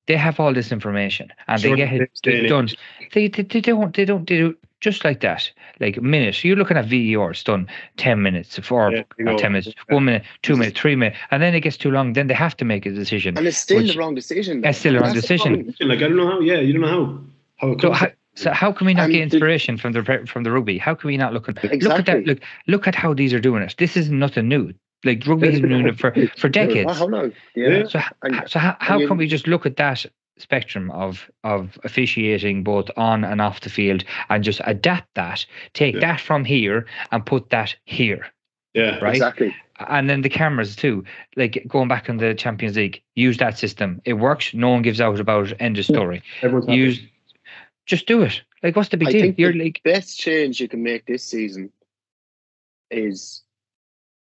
they have all this information and they get it done. They do just like that. Like a minute. You're looking at VAR, it's done 10 minutes, 10 minutes, 1 minute, 2 minutes, 3 minutes, and then it gets too long. Then they have to make a decision. And it's still the wrong decision. It's still the wrong decision. Like, I don't know how. Yeah, you don't know how it comes. So how can we not get inspiration from the rugby? How can we not look at that? Look at how these are doing it. This is nothing new. Like, rugby has been doing it for decades. How long? Yeah. So how can we just look at that spectrum of officiating both on and off the field and just adapt that, take that from here and put that here? Yeah, right. Exactly. And then the cameras too, like going back in the Champions League, use that system. It works. No one gives out about it. End of story. Just do it. Like, what's the big deal? I think the best change you can make this season is,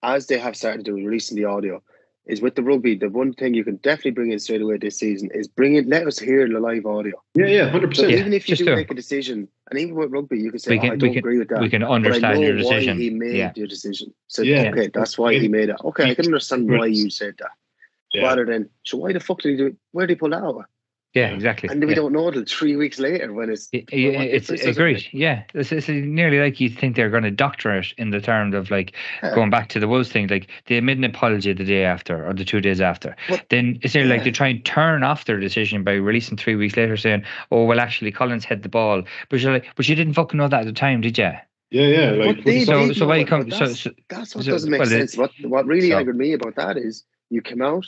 as they have started doing, releasing the audio, is with the rugby. The one thing you can definitely bring in straight away this season is let us hear the live audio. Yeah, 100%. So even if you do make a decision, and even with rugby, you can say, I don't agree with that. We can understand your decision. Why he made your decision. So, okay, that's why he made it. Okay, I can understand why you said that. Yeah. Rather than, so why the fuck did he do it? Where did he pull that out? Yeah, exactly. And we don't know until 3 weeks later when it's agreed. Yeah, it's nearly like you think they're going to doctor it in the terms of, like, going back to the Wolves thing. Like, they made an apology the day after or the 2 days after. Then it's nearly like they try and turn off their decision by releasing 3 weeks later, saying, "Oh, well, actually, Collins had the ball," but you're like, but you didn't fucking know that at the time, did you? Yeah. Like, so why you come? That's what doesn't make sense. What really angered me about that is you came out.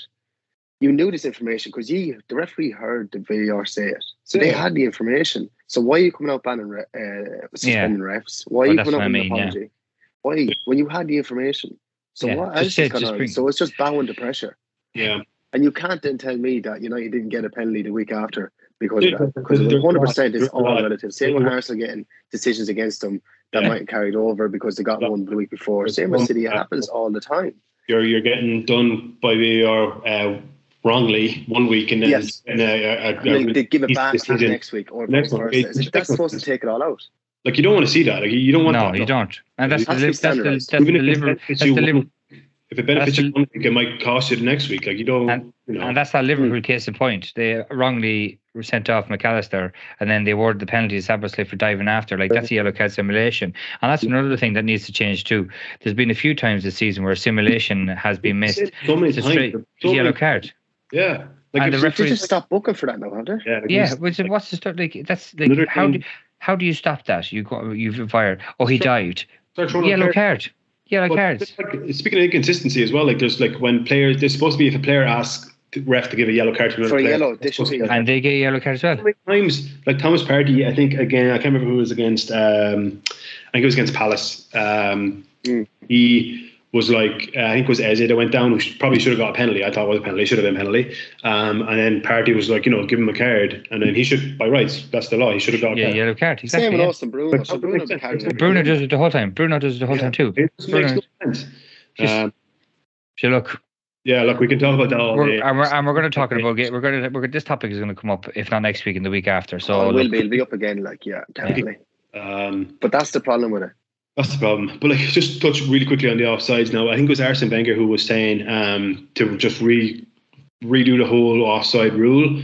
You knew this information because the referee heard the VAR say it. So they had the information. So why are you coming out banning suspending refs? Why are you coming out with an apology? Yeah. Why? When you had the information. So what else is going on? So it's just bowing to pressure. Yeah. And you can't then tell me that United didn't get a penalty the week after because of that. Because 100% is all relative. Same with Arsenal getting decisions against them that might have carried over because they got one the week before. Same with City. It happens all the time. You're getting done by VAR wrongly 1 week and then they give it back next week or next one. That's supposed to take it all out. Like, you don't want to see that. Like, you don't want that. No, you don't. And that's the if it benefits you 1 week, it might cost you the next week. Like, you don't. And that's that Liverpool case in point. They wrongly sent off McAllister, and then they awarded the penalty to Sabbasley for diving after. Like, that's a yellow card simulation, and that's another thing that needs to change too. There's been a few times this season where simulation has been missed. It's a straight yellow card. Yeah, like, and the referees just stop booking for that now, have they? What's the start? Like, that's like, how do you stop that? You've fired. Oh, he dived. Yellow card. Yellow cards. Like, speaking of inconsistency as well, like, there's like when players, there's supposed to be, if a player asks the ref to give a yellow card to another player, and they get a yellow card as well. Times, like Thomas Partey, I think, again, I can't remember who it was against. I think it was against Palace. He was like, I think it was Eze that went down, who probably should have got a penalty. I thought it was a penalty, should have been a penalty. And then Partey was like, give him a card, and then he should, by rights, that's the law, he should have got a card. Yellow card. Exactly. Same with Austin Bruno. So Bruno does it the whole time. Bruno does it the whole time too. It makes no sense. Look. Yeah, look, we can talk about that all day. And we're going to talk about this topic is going to come up, if not next week, in the week after. So it'll be up again. Like, definitely. But that's the problem with it. That's the problem. But, like, just touch really quickly on the offsides now. I think it was Arsene Wenger who was saying to just redo the whole offside rule.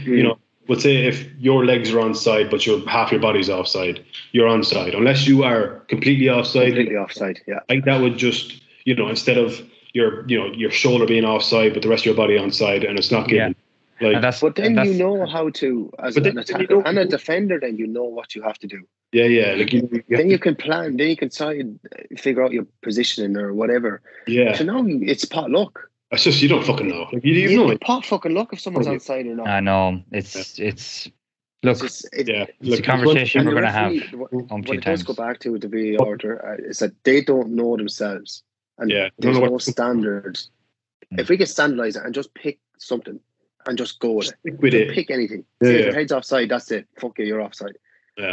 Let's say if your legs are onside but half your body's offside, you're onside. Unless you are completely offside. Completely offside, yeah. I think that would just, instead of your shoulder being offside, but the rest of your body onside, and it's not given. But then you know how to, as an attacker and a defender, then you know what you have to do. Yeah. Then you can plan. Then you can figure out your positioning or whatever. Yeah. So now it's pot luck. It's just you don't fucking know. You know it. Pot fucking luck if someone's onside or not. I know it's. Look, it's a conversation we're going to have. What it does go back to with the VAR is that they don't know themselves, and there's no standard. If we get standardized and just pick something and just go with it, pick anything. Say if your head's offside, that's it. Fuck you, you're offside,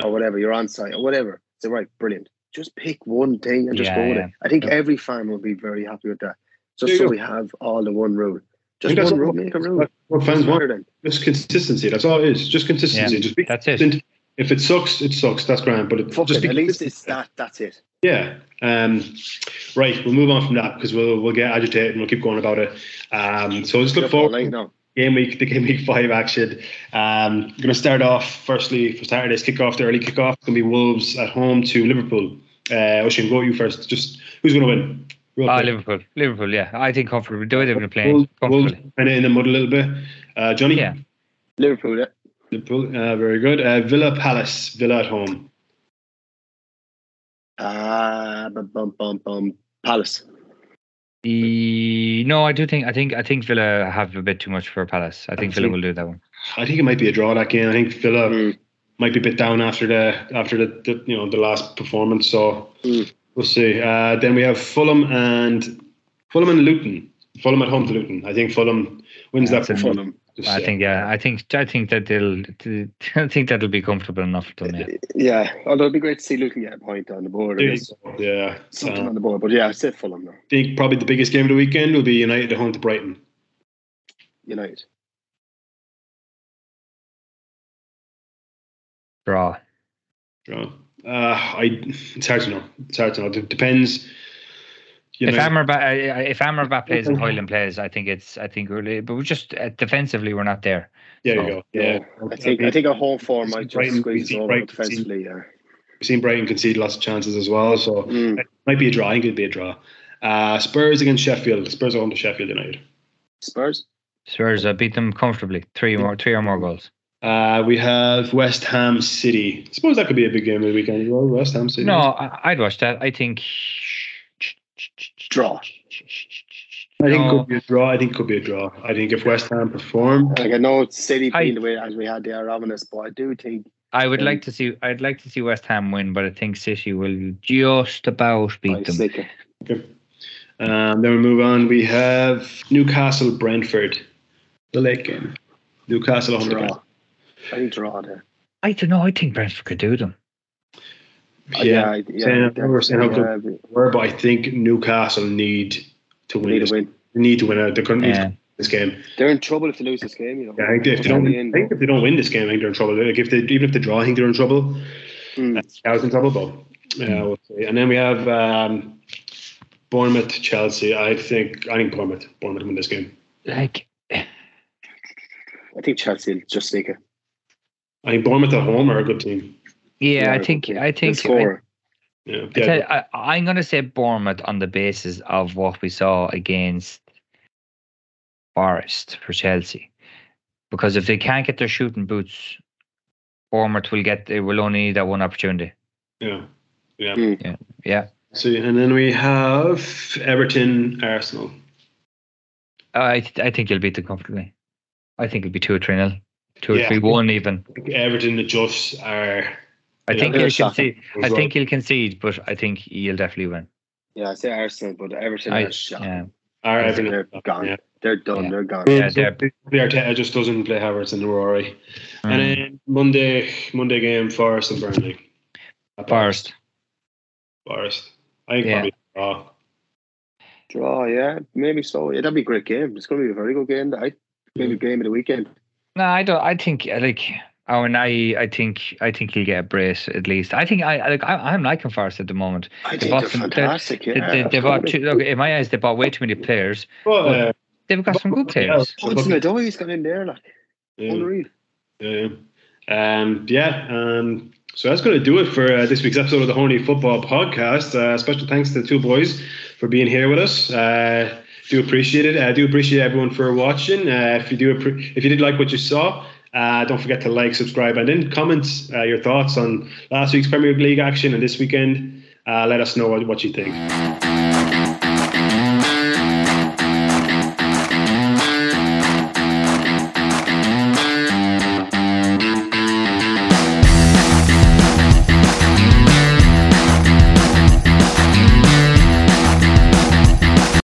or whatever. You're onside or whatever. So right, brilliant. Just pick one thing and just go with it. I think every fan will be very happy with that. Just so we have all the one rule. Just one rule, make a rule. What fans want. Just consistency. That's all it is. Just consistency. Just be consistent. If it sucks, it sucks. That's grand. But at least it's that. That's it. Yeah. Right. We'll move on from that because we'll get agitated and we'll keep going about it. So just look forward to the Game Week 5 action. Going to start off firstly for Saturday's kickoff. The early kickoff. It's going to be Wolves at home to Liverpool. Oisin, go you first. Just who's going to win? Liverpool, yeah. I think comfortable. The way they've been playing, comfortably. Kind of in the mud a little bit. Johnny? Yeah. Liverpool, yeah. Liverpool, very good. Villa Palace, Villa at home. Palace. No, I think Villa have a bit too much for Palace. I think Villa will do that one. I think it might be a draw that game. I think Villa might be a bit down after the last performance. So we'll see. Then we have Fulham and Luton. Fulham at home to Luton. I think Fulham wins that for Fulham. I think that'll be comfortable enough for them. Yeah, although it'd be great to see Luton get a point on the board. Something on the board. But yeah, I say Fulham now. I think probably the biggest game of the weekend will be United at home to Brighton. United. Draw. It's hard to know. It depends. If Amrabat plays and Hoyland plays, I think really, but we're just defensively we're not there. There you go. Yeah, I think a home form might just squeeze over defensively. Yeah, we've seen Brighton concede lots of chances as well, so it might be a draw. I think it'd be a draw. Spurs against Sheffield. Spurs are home to Sheffield United. Spurs beat them comfortably. Three or more goals. We have West Ham City. I suppose that could be a big game of the weekend as well. West Ham City. No, I'd watch that. I think draw. I think it could be a draw. I think if West Ham perform, I know it's City being the way as we had the Araminus, but I do think I'd like to see West Ham win, but I think City will just about beat them. Okay. Then we move on. We have Newcastle Brentford, the late game. Newcastle on draw. I think draw there. I don't know. I think Brentford could do them. Yeah. We're saying how good we were, but I think Newcastle need to win. Need to win. They couldn't win this game. They're in trouble if they lose this game. Yeah, I think if they don't win this game, I think they're in trouble. Like even if they draw, I think they're in trouble. Scouts in trouble, but we'll see. And then we have Bournemouth Chelsea. I think Bournemouth win this game. I think Chelsea will just take it. I think Bournemouth at home are a good team. Yeah, I think. I'm going to say Bournemouth on the basis of what we saw against Forest for Chelsea, because if they can't get their shooting boots, Bournemouth will only need that one opportunity. Yeah. So, and then we have Everton Arsenal. I think you'll beat them comfortably. I think it'll be 2-3-0, 2-3-1 even. Everton adjusts are. I think he'll concede, but I think he'll definitely win. Yeah, I say Arsenal, but Everton are shot. Yeah. They're gone. Yeah. They're done. Yeah. They're gone. Yeah, Arteta just doesn't play Havertz and Rory. And then Monday game, Forest and Burnley. Forest. I think probably draw. Draw, yeah, maybe so. Yeah, that'd be a great game. It's going to be a very good game. Maybe game of the weekend. No, I don't. I think I think he'll get a brace at least. I'm liking Forest at the moment. I think they're fantastic. They bought in my eyes, they bought way too many players. Well, they've got some good players. Hudson-Odoi's got in there, unreal. So that's going to do it for this week's episode of the Honey Football Podcast. Special thanks to the two boys for being here with us. Do appreciate it. I do appreciate everyone for watching. If you did like what you saw, don't forget to like, subscribe, and then comment your thoughts on last week's Premier League action and this weekend. Let us know what you think.